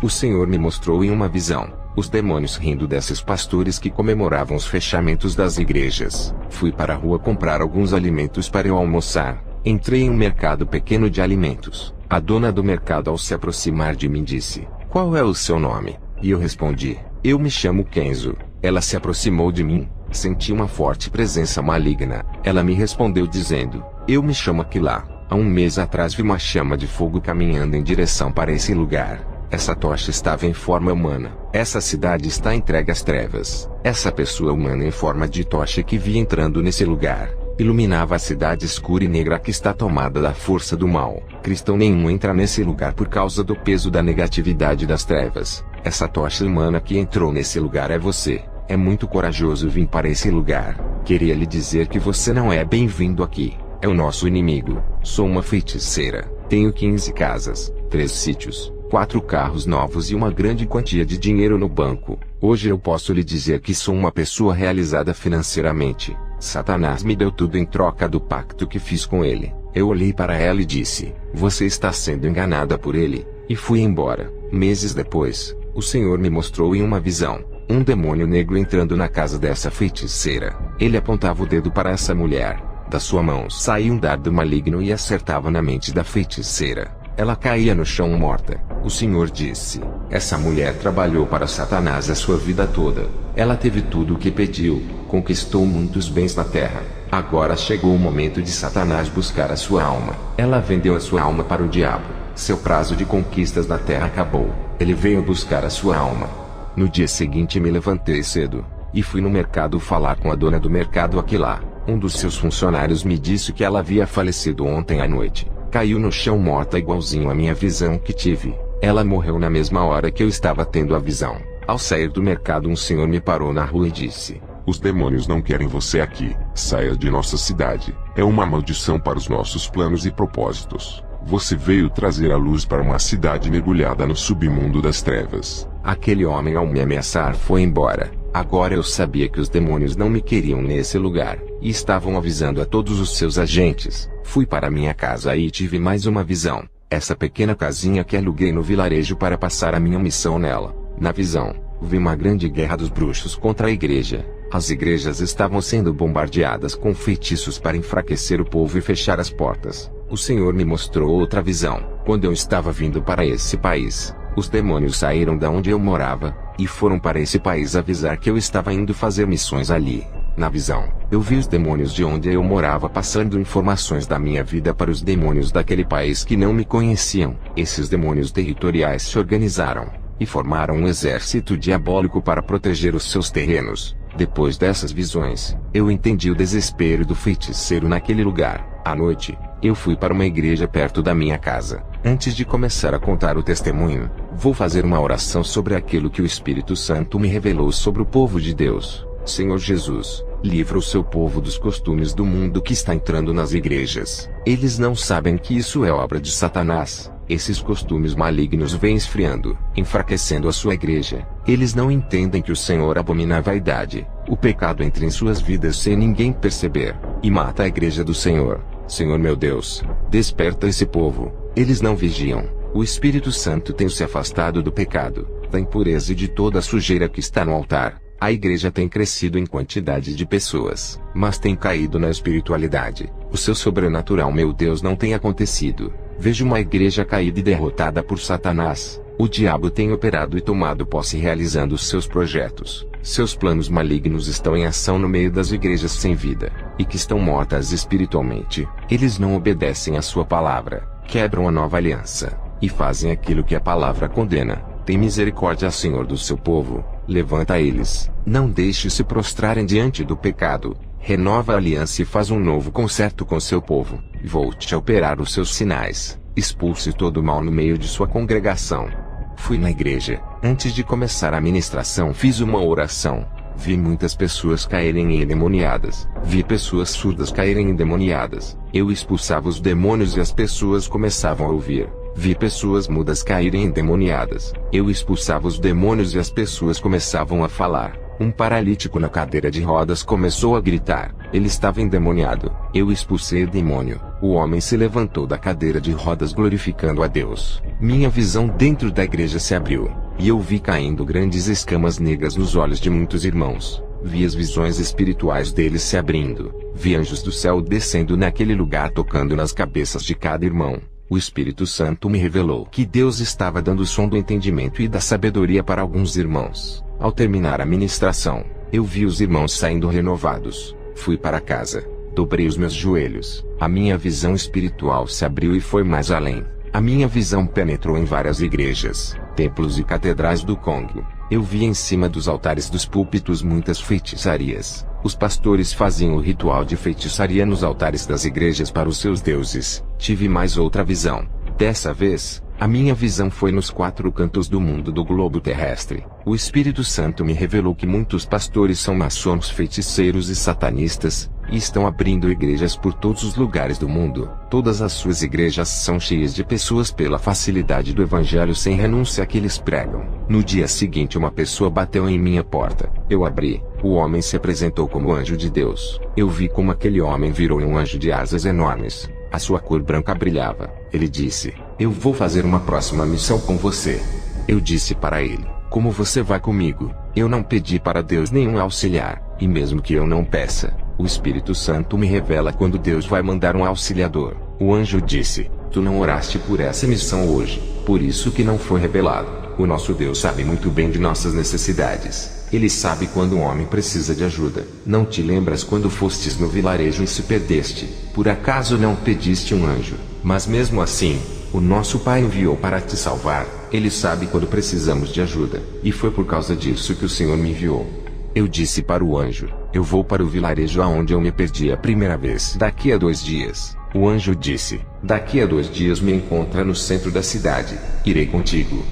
O Senhor me mostrou em uma visão os demônios rindo desses pastores que comemoravam os fechamentos das igrejas. Fui para a rua comprar alguns alimentos para eu almoçar. Entrei em um mercado pequeno de alimentos. A dona do mercado, ao se aproximar de mim, disse: qual é o seu nome? E eu respondi: eu me chamo Kenzo. Ela se aproximou de mim. Senti uma forte presença maligna. Ela me respondeu dizendo: eu me chamo Aquilá. Há um mês atrás vi uma chama de fogo caminhando em direção para esse lugar. Essa tocha estava em forma humana. Essa cidade está entregue às trevas. Essa pessoa humana em forma de tocha que vi entrando nesse lugar iluminava a cidade escura e negra que está tomada da força do mal. Cristão nenhum entra nesse lugar por causa do peso da negatividade das trevas. Essa tocha humana que entrou nesse lugar é você. É muito corajoso vir para esse lugar. Queria lhe dizer que você não é bem-vindo aqui. É o nosso inimigo. Sou uma feiticeira. Tenho 15 casas, 3 sítios, 4 carros novos e uma grande quantia de dinheiro no banco. Hoje eu posso lhe dizer que sou uma pessoa realizada financeiramente. Satanás me deu tudo em troca do pacto que fiz com ele. Eu olhei para ela e disse: você está sendo enganada por ele. E fui embora. Meses depois, o Senhor me mostrou em uma visão um demônio negro entrando na casa dessa feiticeira. Ele apontava o dedo para essa mulher. Da sua mão saía um dardo maligno e acertava na mente da feiticeira. Ela caía no chão morta. O Senhor disse: essa mulher trabalhou para Satanás a sua vida toda. Ela teve tudo o que pediu, conquistou muitos bens na terra. Agora chegou o momento de Satanás buscar a sua alma. Ela vendeu a sua alma para o diabo. Seu prazo de conquistas na terra acabou. Ele veio buscar a sua alma. No dia seguinte me levantei cedo e fui no mercado falar com a dona do mercado Aquilá. Um dos seus funcionários me disse que ela havia falecido ontem à noite. Caiu no chão morta igualzinho à minha visão que tive. Ela morreu na mesma hora que eu estava tendo a visão. Ao sair do mercado, um senhor me parou na rua e disse: os demônios não querem você aqui. Saia de nossa cidade. É uma maldição para os nossos planos e propósitos. Você veio trazer a luz para uma cidade mergulhada no submundo das trevas. Aquele homem, ao me ameaçar, foi embora. Agora eu sabia que os demônios não me queriam nesse lugar, e estavam avisando a todos os seus agentes. Fui para minha casa e tive mais uma visão. Essa pequena casinha que aluguei no vilarejo para passar a minha missão nela. Na visão, vi uma grande guerra dos bruxos contra a igreja. As igrejas estavam sendo bombardeadas com feitiços para enfraquecer o povo e fechar as portas. O Senhor me mostrou outra visão. Quando eu estava vindo para esse país, os demônios saíram da onde eu morava e foram para esse país avisar que eu estava indo fazer missões ali. Na visão, eu vi os demônios de onde eu morava passando informações da minha vida para os demônios daquele país que não me conheciam. Esses demônios territoriais se organizaram e formaram um exército diabólico para proteger os seus terrenos. Depois dessas visões, eu entendi o desespero do feiticeiro naquele lugar. À noite, eu fui para uma igreja perto da minha casa. Antes de começar a contar o testemunho, vou fazer uma oração sobre aquilo que o Espírito Santo me revelou sobre o povo de Deus. Senhor Jesus, livra o seu povo dos costumes do mundo que está entrando nas igrejas. Eles não sabem que isso é obra de Satanás. Esses costumes malignos vêm esfriando, enfraquecendo a sua igreja. Eles não entendem que o Senhor abomina a vaidade. O pecado entra em suas vidas sem ninguém perceber, e mata a igreja do Senhor. Senhor meu Deus, desperta esse povo. Eles não vigiam. O Espírito Santo tem se afastado do pecado, da impureza e de toda a sujeira que está no altar. A igreja tem crescido em quantidade de pessoas, mas tem caído na espiritualidade. O seu sobrenatural, meu Deus, não tem acontecido. Vejo uma igreja caída e derrotada por Satanás. O diabo tem operado e tomado posse realizando os seus projetos. Seus planos malignos estão em ação no meio das igrejas sem vida, e que estão mortas espiritualmente. Eles não obedecem à sua palavra, quebram a nova aliança, e fazem aquilo que a palavra condena. Tem misericórdia, Senhor, do seu povo. Levanta eles, não deixe se prostrarem diante do pecado. Renova a aliança e faz um novo concerto com seu povo. Volte a operar os seus sinais. Expulse todo o mal no meio de sua congregação. Fui na igreja. Antes de começar a ministração, fiz uma oração. Vi muitas pessoas caírem endemoniadas. Vi pessoas surdas caírem endemoniadas. Eu expulsava os demônios e as pessoas começavam a ouvir. Vi pessoas mudas caírem endemoniadas. Eu expulsava os demônios e as pessoas começavam a falar. Um paralítico na cadeira de rodas começou a gritar. Ele estava endemoniado. Eu expulsei o demônio. O homem se levantou da cadeira de rodas glorificando a Deus. Minha visão dentro da igreja se abriu, e eu vi caindo grandes escamas negras nos olhos de muitos irmãos. Vi as visões espirituais deles se abrindo. Vi anjos do céu descendo naquele lugar tocando nas cabeças de cada irmão. O Espírito Santo me revelou que Deus estava dando o som do entendimento e da sabedoria para alguns irmãos. Ao terminar a ministração, eu vi os irmãos saindo renovados. Fui para casa, dobrei os meus joelhos. A minha visão espiritual se abriu e foi mais além. A minha visão penetrou em várias igrejas, templos e catedrais do Congo. Eu vi em cima dos altares dos púlpitos muitas feitiçarias. Os pastores faziam o ritual de feitiçaria nos altares das igrejas para os seus deuses. Tive mais outra visão. Dessa vez, A minha visão foi nos 4 cantos do mundo do globo terrestre. O Espírito Santo me revelou que muitos pastores são maçons, feiticeiros e satanistas, e estão abrindo igrejas por todos os lugares do mundo. Todas as suas igrejas são cheias de pessoas pela facilidade do evangelho sem renúncia que eles pregam. No dia seguinte uma pessoa bateu em minha porta. Eu abri. O homem se apresentou como anjo de Deus. Eu vi como aquele homem virou um anjo de asas enormes. A sua cor branca brilhava. Ele disse: "Eu vou fazer uma próxima missão com você." Eu disse para ele: "Como você vai comigo?" Eu não pedi para Deus nenhum auxiliar, e mesmo que eu não peça, o Espírito Santo me revela quando Deus vai mandar um auxiliador. O anjo disse: "Tu não oraste por essa missão hoje, por isso que não foi revelado." O nosso Deus sabe muito bem de nossas necessidades. Ele sabe quando um homem precisa de ajuda. Não te lembras quando fostes no vilarejo e se perdeste? Por acaso não pediste um anjo? Mas mesmo assim, o nosso Pai enviou para te salvar. Ele sabe quando precisamos de ajuda. E foi por causa disso que o Senhor me enviou. Eu disse para o anjo: "Eu vou para o vilarejo aonde eu me perdi a primeira vez. Daqui a 2 dias." O anjo disse: "Daqui a 2 dias me encontra no centro da cidade. Irei contigo."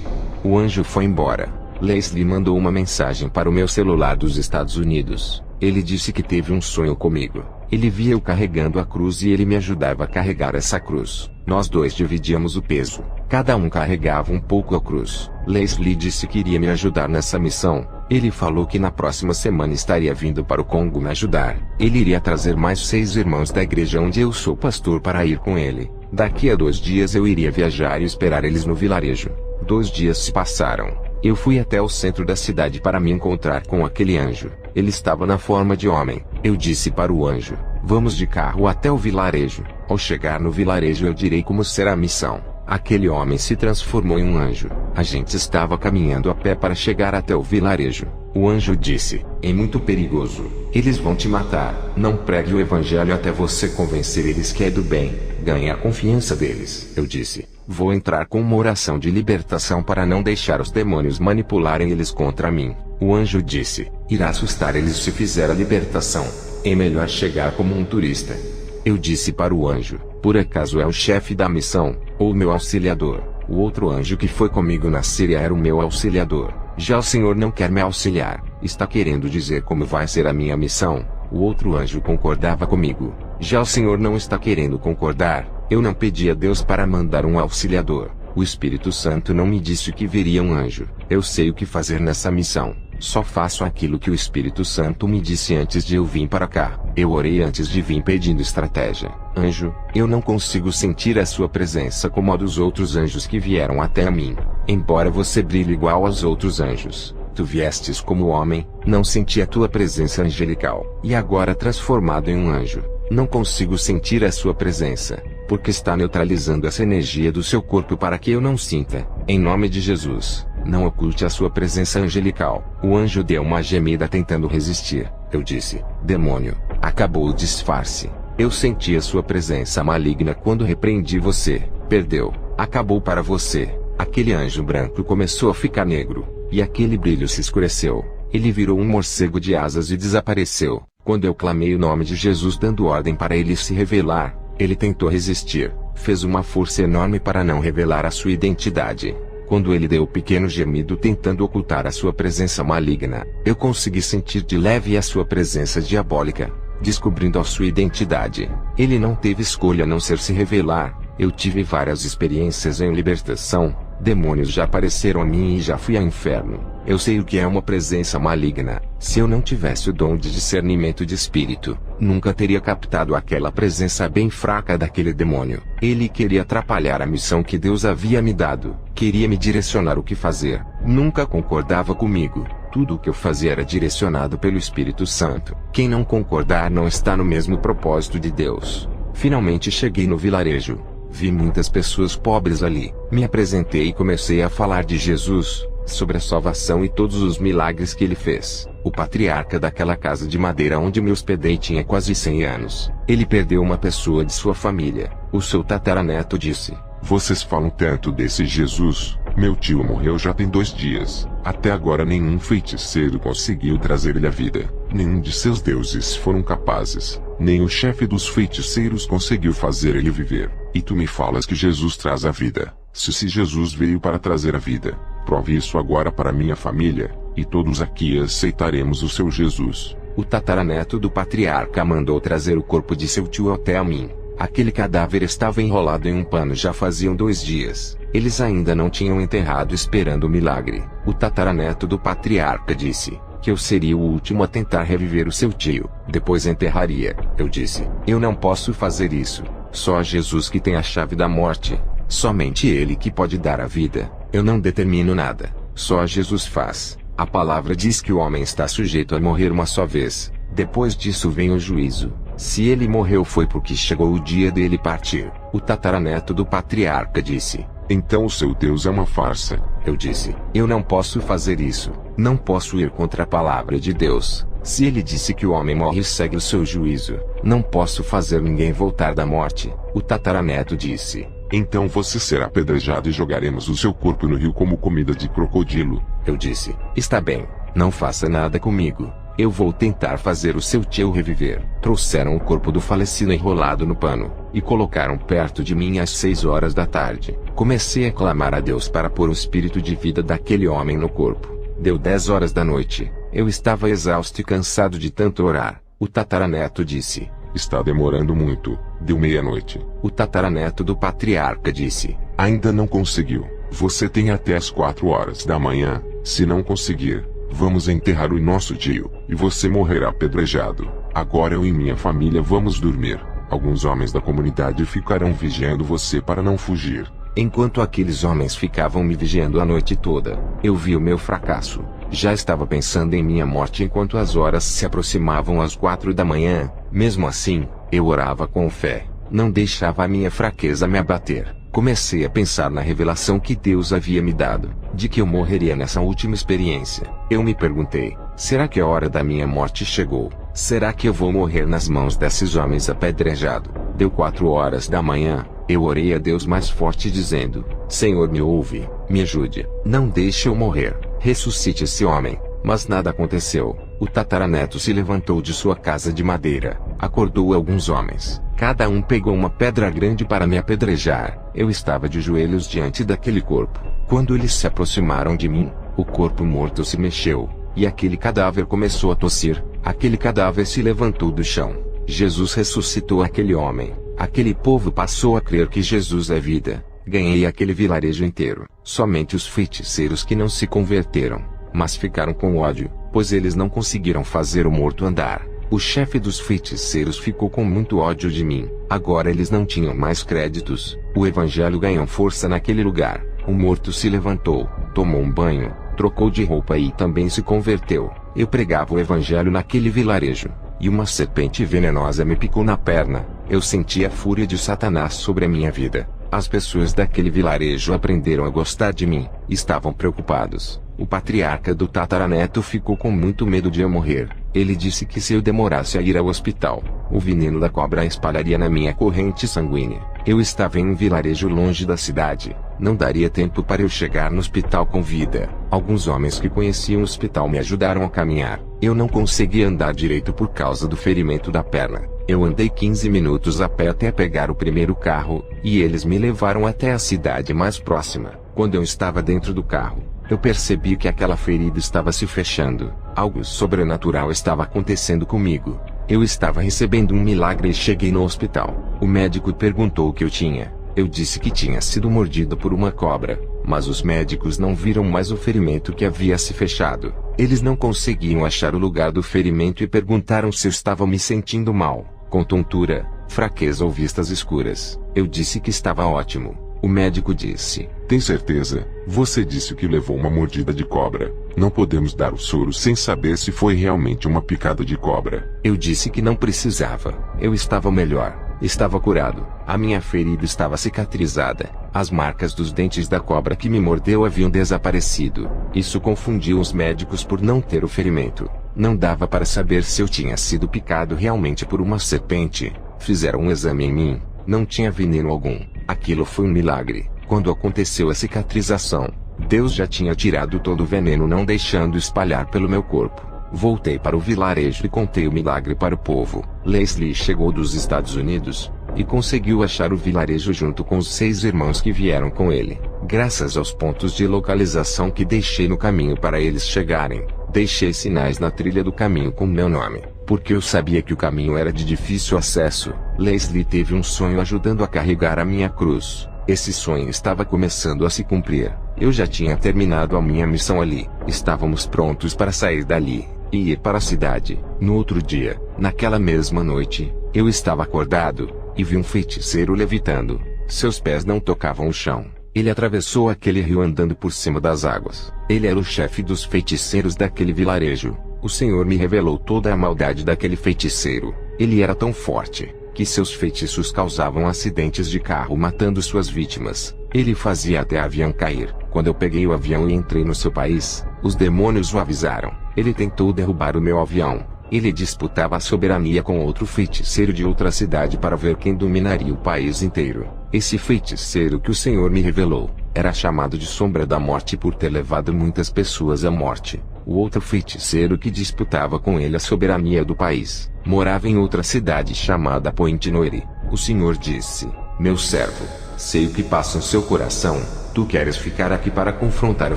O anjo foi embora. Leslie mandou uma mensagem para o meu celular dos Estados Unidos. Ele disse que teve um sonho comigo. Ele via eu carregando a cruz e ele me ajudava a carregar essa cruz. Nós dois dividíamos o peso. Cada um carregava um pouco a cruz. Leslie disse que iria me ajudar nessa missão. Ele falou que na próxima semana estaria vindo para o Congo me ajudar. Ele iria trazer mais 6 irmãos da igreja onde eu sou pastor para ir com ele. Daqui a 2 dias eu iria viajar e esperar eles no vilarejo. 2 dias se passaram. Eu fui até o centro da cidade para me encontrar com aquele anjo. Ele estava na forma de homem. Eu disse para o anjo: "Vamos de carro até o vilarejo. Ao chegar no vilarejo eu direi como será a missão." Aquele homem se transformou em um anjo. A gente estava caminhando a pé para chegar até o vilarejo. O anjo disse: "É muito perigoso. Eles vão te matar. Não pregue o evangelho até você convencer eles que é do bem. Ganhe a confiança deles." Eu disse: "Vou entrar com uma oração de libertação para não deixar os demônios manipularem eles contra mim." O anjo disse: "Irá assustar eles se fizer a libertação. É melhor chegar como um turista." Eu disse para o anjo: "Por acaso é o chefe da missão, ou meu auxiliador?" O outro anjo que foi comigo na Síria era o meu auxiliador. "Já o Senhor não quer me auxiliar, está querendo dizer como vai ser a minha missão?" O outro anjo concordava comigo. "Já o Senhor não está querendo concordar, eu não pedi a Deus para mandar um auxiliador. O Espírito Santo não me disse que viria um anjo. Eu sei o que fazer nessa missão. Só faço aquilo que o Espírito Santo me disse antes de eu vir para cá." Eu orei antes de vir pedindo estratégia. "Anjo, eu não consigo sentir a sua presença como a dos outros anjos que vieram até mim. Embora você brilhe igual aos outros anjos, tu viestes como homem, não senti a tua presença angelical. E agora transformado em um anjo, não consigo sentir a sua presença, porque está neutralizando essa energia do seu corpo para que eu não sinta. Em nome de Jesus, não oculte a sua presença angelical." O anjo deu uma gemida tentando resistir. Eu disse: "Demônio, acabou o disfarce. Eu senti a sua presença maligna quando repreendi você. Perdeu. Acabou para você." Aquele anjo branco começou a ficar negro, e aquele brilho se escureceu. Ele virou um morcego de asas e desapareceu. Quando eu clamei o nome de Jesus dando ordem para ele se revelar, ele tentou resistir, fez uma força enorme para não revelar a sua identidade. Quando ele deu um pequeno gemido tentando ocultar a sua presença maligna, eu consegui sentir de leve a sua presença diabólica, descobrindo a sua identidade. Ele não teve escolha a não ser se revelar. Eu tive várias experiências em libertação. Demônios já apareceram a mim e já fui ao inferno. Eu sei o que é uma presença maligna. Se eu não tivesse o dom de discernimento de espírito, nunca teria captado aquela presença bem fraca daquele demônio. Ele queria atrapalhar a missão que Deus havia me dado. Queria me direcionar o que fazer. Nunca concordava comigo. Tudo o que eu fazia era direcionado pelo Espírito Santo. Quem não concordar não está no mesmo propósito de Deus. Finalmente cheguei no vilarejo. Vi muitas pessoas pobres ali. Me apresentei e comecei a falar de Jesus, sobre a salvação e todos os milagres que ele fez. O patriarca daquela casa de madeira onde me hospedei tinha quase 100 anos. Ele perdeu uma pessoa de sua família. O seu tataraneto disse: "Vocês falam tanto desse Jesus. Meu tio morreu já tem 2 dias. Até agora nenhum feiticeiro conseguiu trazer ele à vida. Nenhum de seus deuses foram capazes. Nem o chefe dos feiticeiros conseguiu fazer ele viver. E tu me falas que Jesus traz a vida. Se Jesus veio para trazer a vida, prove isso agora para minha família, e todos aqui aceitaremos o seu Jesus. O tataraneto do patriarca mandou trazer o corpo de seu tio até a mim. Aquele cadáver estava enrolado em um pano já faziam 2 dias. Eles ainda não tinham enterrado esperando o milagre. O tataraneto do patriarca disse que eu seria o último a tentar reviver o seu tio. Depois enterraria. Eu disse, eu não posso fazer isso. Só Jesus que tem a chave da morte. Somente Ele que pode dar a vida. Eu não determino nada. Só Jesus faz. A palavra diz que o homem está sujeito a morrer uma só vez. Depois disso vem o juízo. Se ele morreu foi porque chegou o dia dele partir. O tataraneto do patriarca disse, então o seu Deus é uma farsa. Eu disse, eu não posso fazer isso. Não posso ir contra a palavra de Deus. Se ele disse que o homem morre e segue o seu juízo, não posso fazer ninguém voltar da morte. O tataraneto disse, então você será apedrejado e jogaremos o seu corpo no rio como comida de crocodilo. Eu disse, está bem, não faça nada comigo. Eu vou tentar fazer o seu tio reviver. Trouxeram o corpo do falecido enrolado no pano, e colocaram perto de mim às 6 horas da tarde. Comecei a clamar a Deus para pôr o espírito de vida daquele homem no corpo. Deu 10 horas da noite. Eu estava exausto e cansado de tanto orar. O tataraneto disse, está demorando muito. Deu meia-noite. O tataraneto do patriarca disse, ainda não conseguiu. Você tem até as 4 horas da manhã. Se não conseguir, vamos enterrar o nosso tio, e você morrerá apedrejado. Agora eu e minha família vamos dormir. Alguns homens da comunidade ficarão vigiando você para não fugir. Enquanto aqueles homens ficavam me vigiando a noite toda, eu vi o meu fracasso. Já estava pensando em minha morte enquanto as horas se aproximavam às 4 da manhã. Mesmo assim, eu orava com fé. Não deixava a minha fraqueza me abater. Comecei a pensar na revelação que Deus havia me dado, de que eu morreria nessa última experiência. Eu me perguntei, será que a hora da minha morte chegou? Será que eu vou morrer nas mãos desses homens apedrejado? Deu 4 horas da manhã, eu orei a Deus mais forte dizendo, Senhor me ouve, me ajude, não deixe eu morrer, ressuscite esse homem. Mas nada aconteceu. O tataraneto se levantou de sua casa de madeira, acordou alguns homens. Cada um pegou uma pedra grande para me apedrejar. Eu estava de joelhos diante daquele corpo. Quando eles se aproximaram de mim, o corpo morto se mexeu, e aquele cadáver começou a tossir. Aquele cadáver se levantou do chão. Jesus ressuscitou aquele homem. Aquele povo passou a crer que Jesus é vida. Ganhei aquele vilarejo inteiro. Somente os feiticeiros que não se converteram, mas ficaram com ódio, pois eles não conseguiram fazer o morto andar. O chefe dos feiticeiros ficou com muito ódio de mim. Agora eles não tinham mais créditos. O evangelho ganhou força naquele lugar. O morto se levantou, tomou um banho, trocou de roupa e também se converteu. Eu pregava o evangelho naquele vilarejo, e uma serpente venenosa me picou na perna. Eu senti a fúria de Satanás sobre a minha vida. As pessoas daquele vilarejo aprenderam a gostar de mim. Estavam preocupados. O patriarca do tataraneto ficou com muito medo de eu morrer. Ele disse que se eu demorasse a ir ao hospital, o veneno da cobra espalharia na minha corrente sanguínea. Eu estava em um vilarejo longe da cidade. Não daria tempo para eu chegar no hospital com vida. Alguns homens que conheciam o hospital me ajudaram a caminhar. Eu não conseguia andar direito por causa do ferimento da perna. Eu andei 15 minutos a pé até pegar o primeiro carro, e eles me levaram até a cidade mais próxima. Quando eu estava dentro do carro, eu percebi que aquela ferida estava se fechando. Algo sobrenatural estava acontecendo comigo. Eu estava recebendo um milagre e cheguei no hospital. O médico perguntou o que eu tinha. Eu disse que tinha sido mordido por uma cobra, mas os médicos não viram mais o ferimento que havia se fechado. Eles não conseguiam achar o lugar do ferimento e perguntaram se eu estava me sentindo mal, com tontura, fraqueza ou vistas escuras. Eu disse que estava ótimo. O médico disse, tem certeza? Você disse que levou uma mordida de cobra. Não podemos dar o soro sem saber se foi realmente uma picada de cobra. Eu disse que não precisava. Eu estava melhor. Estava curado. A minha ferida estava cicatrizada. As marcas dos dentes da cobra que me mordeu haviam desaparecido. Isso confundiu os médicos por não ter o ferimento. Não dava para saber se eu tinha sido picado realmente por uma serpente. Fizeram um exame em mim. Não tinha veneno algum. Aquilo foi um milagre. Quando aconteceu a cicatrização, Deus já tinha tirado todo o veneno, não deixando espalhar pelo meu corpo. Voltei para o vilarejo e contei o milagre para o povo. Leslie chegou dos Estados Unidos, e conseguiu achar o vilarejo junto com os 6 irmãos que vieram com ele. Graças aos pontos de localização que deixei no caminho para eles chegarem, deixei sinais na trilha do caminho com meu nome, porque eu sabia que o caminho era de difícil acesso. Leslie teve um sonho ajudando a carregar a minha cruz. Esse sonho estava começando a se cumprir. Eu já tinha terminado a minha missão ali. Estávamos prontos para sair dali e ir para a cidade. No outro dia, naquela mesma noite, eu estava acordado e vi um feiticeiro levitando. Seus pés não tocavam o chão. Ele atravessou aquele rio andando por cima das águas. Ele era o chefe dos feiticeiros daquele vilarejo. O Senhor me revelou toda a maldade daquele feiticeiro. Ele era tão forte que seus feitiços causavam acidentes de carro matando suas vítimas. Ele fazia até avião cair. Quando eu peguei o avião e entrei no seu país, os demônios o avisaram. Ele tentou derrubar o meu avião. Ele disputava a soberania com outro feiticeiro de outra cidade para ver quem dominaria o país inteiro. Esse feiticeiro que o Senhor me revelou era chamado de Sombra da Morte por ter levado muitas pessoas à morte. O outro feiticeiro que disputava com ele a soberania do país morava em outra cidade chamada Point Noire. O Senhor disse: meu servo, sei o que passa em seu coração. Tu queres ficar aqui para confrontar o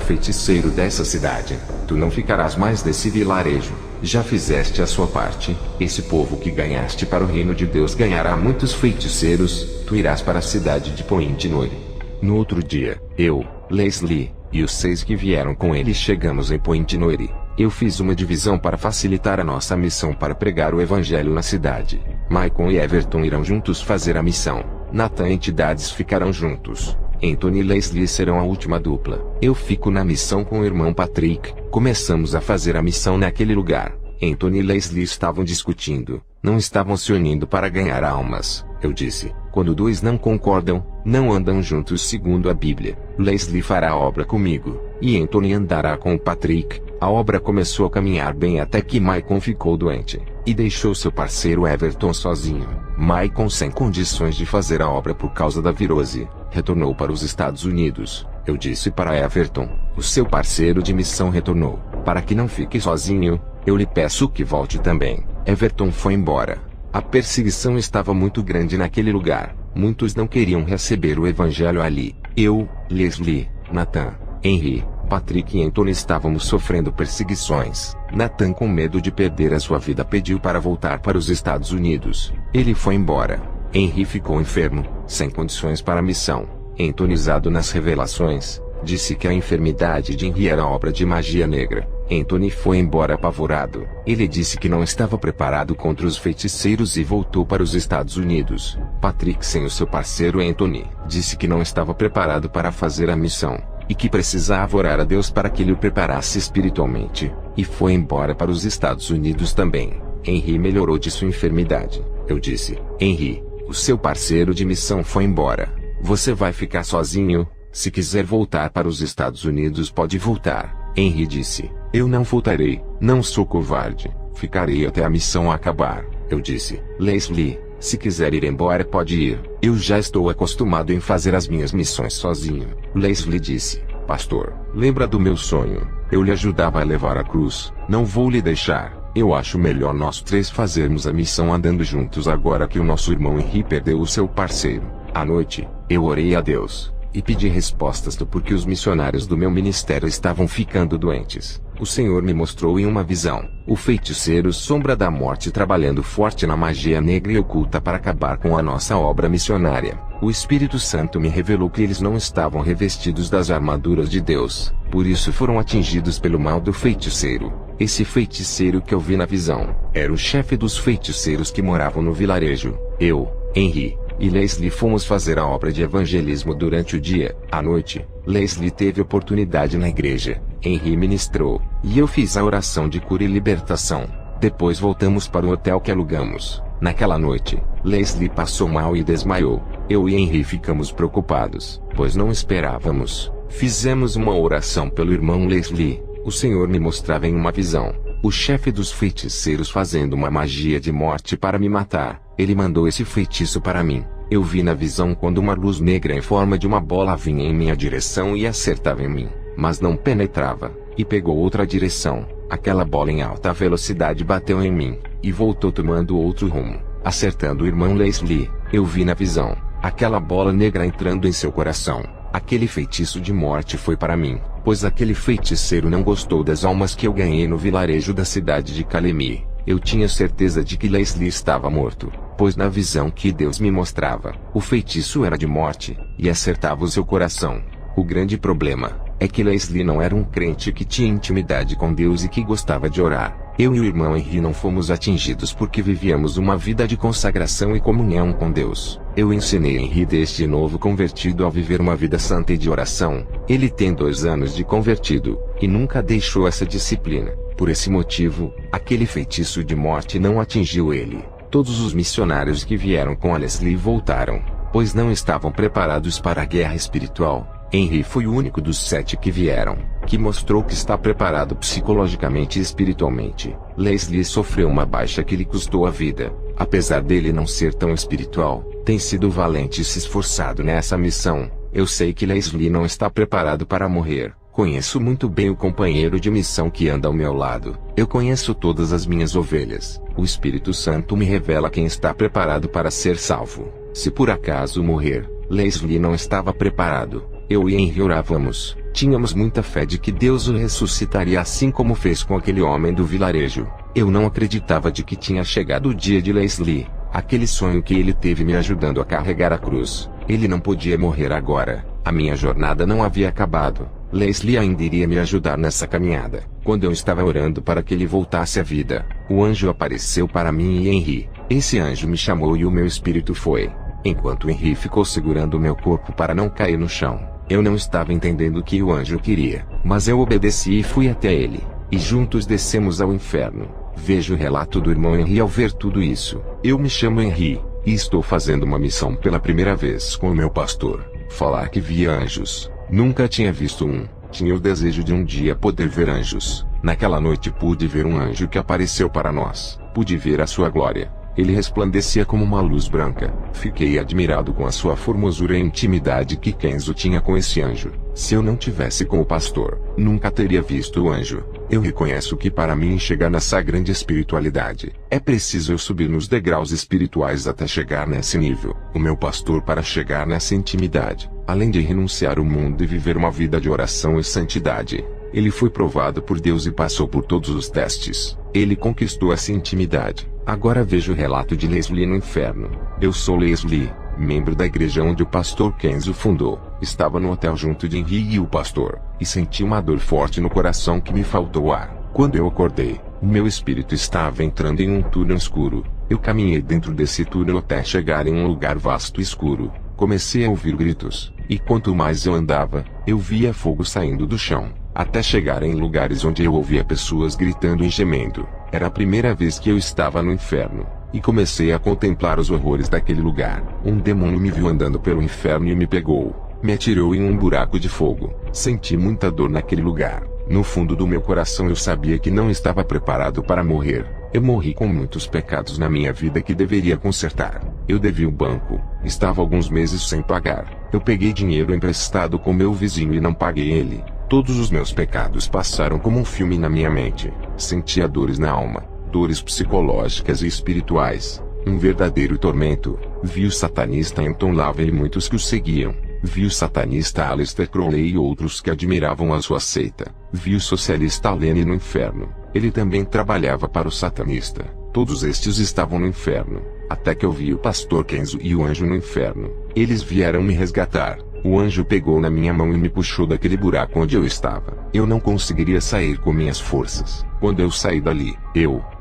feiticeiro dessa cidade. Tu não ficarás mais nesse vilarejo. Já fizeste a sua parte. Esse povo que ganhaste para o reino de Deus ganhará muitos feiticeiros. Tu irás para a cidade de Point Noire. No outro dia, eu, Leslie, e os 6 que vieram com ele chegamos em Point Noire. Eu fiz uma divisão para facilitar a nossa missão para pregar o evangelho na cidade. Maicon e Everton irão juntos fazer a missão. Nathan e entidades ficarão juntos. Anthony e Leslie serão a última dupla. Eu fico na missão com o irmão Patrick. Começamos a fazer a missão naquele lugar. Anthony e Leslie estavam discutindo. Não estavam se unindo para ganhar almas. Eu disse: quando 2 não concordam, não andam juntos segundo a Bíblia. Leslie fará a obra comigo, e Anthony andará com o Patrick. A obra começou a caminhar bem até que Maicon ficou doente, e deixou seu parceiro Everton sozinho. Maicon, sem condições de fazer a obra por causa da virose, retornou para os Estados Unidos. Eu disse para Everton: o seu parceiro de missão retornou. Para que não fique sozinho, eu lhe peço que volte também. Everton foi embora. A perseguição estava muito grande naquele lugar. Muitos não queriam receber o evangelho ali. Eu, Leslie, Nathan, Henry, Patrick e Anthony estávamos sofrendo perseguições. Nathan, com medo de perder a sua vida, pediu para voltar para os Estados Unidos. Ele foi embora. Henry ficou enfermo, sem condições para a missão. Anthony, usado nas revelações, disse que a enfermidade de Henry era obra de magia negra. Anthony foi embora apavorado. Ele disse que não estava preparado contra os feiticeiros e voltou para os Estados Unidos. Patrick, sem o seu parceiro Anthony, disse que não estava preparado para fazer a missão, e que precisava orar a Deus para que ele o preparasse espiritualmente, e foi embora para os Estados Unidos também. Henry melhorou de sua enfermidade. Eu disse: Henry, o seu parceiro de missão foi embora. Você vai ficar sozinho. Se quiser voltar para os Estados Unidos, pode voltar. Henry disse: eu não voltarei, não sou covarde, ficarei até a missão acabar. Eu disse: Leslie, se quiser ir embora pode ir, eu já estou acostumado em fazer as minhas missões sozinho. Leslie disse: pastor, lembra do meu sonho? Eu lhe ajudava a levar a cruz, não vou lhe deixar. Eu acho melhor nós 3 fazermos a missão andando juntos agora que o nosso irmão Henry perdeu o seu parceiro. À noite, eu orei a Deus e pedi respostas do porquê os missionários do meu ministério estavam ficando doentes. O Senhor me mostrou em uma visão o feiticeiro Sombra da Morte trabalhando forte na magia negra e oculta para acabar com a nossa obra missionária. O Espírito Santo me revelou que eles não estavam revestidos das armaduras de Deus, por isso foram atingidos pelo mal do feiticeiro. Esse feiticeiro que eu vi na visão era o chefe dos feiticeiros que moravam no vilarejo. Eu, Henry e Leslie fomos fazer a obra de evangelismo durante o dia. À noite, Leslie teve oportunidade na igreja. Henry ministrou, e eu fiz a oração de cura e libertação. Depois voltamos para o hotel que alugamos. Naquela noite, Leslie passou mal e desmaiou. Eu e Henry ficamos preocupados, pois não esperávamos. Fizemos uma oração pelo irmão Leslie. O Senhor me mostrava em uma visão o chefe dos feiticeiros fazendo uma magia de morte para me matar. Ele mandou esse feitiço para mim. Eu vi na visão quando uma luz negra em forma de uma bola vinha em minha direção e acertava em mim, mas não penetrava, e pegou outra direção. Aquela bola em alta velocidade bateu em mim, e voltou tomando outro rumo, acertando o irmão Leslie. Eu vi na visão, aquela bola negra entrando em seu coração. Aquele feitiço de morte foi para mim, pois aquele feiticeiro não gostou das almas que eu ganhei no vilarejo da cidade de Kalemi. Eu tinha certeza de que Leslie estava morto, pois na visão que Deus me mostrava, o feitiço era de morte, e acertava o seu coração. O grande problema é que Leslie não era um crente que tinha intimidade com Deus e que gostava de orar. Eu e o irmão Henry não fomos atingidos porque vivíamos uma vida de consagração e comunhão com Deus. Eu ensinei Henry desde novo convertido a viver uma vida santa e de oração. Ele tem 2 anos de convertido, e nunca deixou essa disciplina. Por esse motivo, aquele feitiço de morte não atingiu ele. Todos os missionários que vieram com a Leslie voltaram, pois não estavam preparados para a guerra espiritual. Henry foi o único dos 7 que vieram, que mostrou que está preparado psicologicamente e espiritualmente. Leslie sofreu uma baixa que lhe custou a vida. Apesar dele não ser tão espiritual, tem sido valente e se esforçado nessa missão. Eu sei que Leslie não está preparado para morrer. Conheço muito bem o companheiro de missão que anda ao meu lado. Eu conheço todas as minhas ovelhas. O Espírito Santo me revela quem está preparado para ser salvo. Se por acaso morrer, Leslie não estava preparado. Eu e Henry orávamos, tínhamos muita fé de que Deus o ressuscitaria assim como fez com aquele homem do vilarejo. Eu não acreditava de que tinha chegado o dia de Leslie, aquele sonho que ele teve me ajudando a carregar a cruz. Ele não podia morrer agora, a minha jornada não havia acabado. Leslie ainda iria me ajudar nessa caminhada. Quando eu estava orando para que ele voltasse à vida, o anjo apareceu para mim e Henry. Esse anjo me chamou e o meu espírito foi. Enquanto Henry ficou segurando o meu corpo para não cair no chão. Eu não estava entendendo o que o anjo queria, mas eu obedeci e fui até ele, e juntos descemos ao inferno. Vejo o relato do irmão Henry ao ver tudo isso. Eu me chamo Henry, e estou fazendo uma missão pela primeira vez com o meu pastor. Falar que via anjos. Nunca tinha visto um. Tinha o desejo de um dia poder ver anjos. Naquela noite pude ver um anjo que apareceu para nós. Pude ver a sua glória. Ele resplandecia como uma luz branca. Fiquei admirado com a sua formosura e intimidade que Kenzo tinha com esse anjo. Se eu não tivesse com o pastor, nunca teria visto o anjo. Eu reconheço que para mim chegar nessa grande espiritualidade, é preciso eu subir nos degraus espirituais até chegar nesse nível. O meu pastor para chegar nessa intimidade, além de renunciar ao mundo e viver uma vida de oração e santidade, ele foi provado por Deus e passou por todos os testes. Ele conquistou essa intimidade. Agora vejo o relato de Leslie no inferno. Eu sou Leslie, membro da igreja onde o pastor Kenzo fundou. Estava no hotel junto de Henry e o pastor, e senti uma dor forte no coração que me faltou ar. Quando eu acordei, o meu espírito estava entrando em um túnel escuro. Eu caminhei dentro desse túnel até chegar em um lugar vasto e escuro. Comecei a ouvir gritos, e quanto mais eu andava, eu via fogo saindo do chão, até chegar em lugares onde eu ouvia pessoas gritando e gemendo. Era a primeira vez que eu estava no inferno, e comecei a contemplar os horrores daquele lugar. Um demônio me viu andando pelo inferno e me pegou, me atirou em um buraco de fogo. Senti muita dor naquele lugar. No fundo do meu coração eu sabia que não estava preparado para morrer. Eu morri com muitos pecados na minha vida que deveria consertar. Eu devia o banco, estava alguns meses sem pagar. Eu peguei dinheiro emprestado com meu vizinho e não paguei ele. Todos os meus pecados passaram como um filme na minha mente. Sentia dores na alma, dores psicológicas e espirituais. Um verdadeiro tormento. Vi o satanista Anton LaVey e muitos que o seguiam. Vi o satanista Aleister Crowley e outros que admiravam a sua seita. Vi o socialista Lenny no inferno. Ele também trabalhava para o satanista. Todos estes estavam no inferno. Até que eu vi o pastor Kenzo e o anjo no inferno. Eles vieram me resgatar. O anjo pegou na minha mão e me puxou daquele buraco onde eu estava. Eu não conseguiria sair com minhas forças. Quando eu saí dali,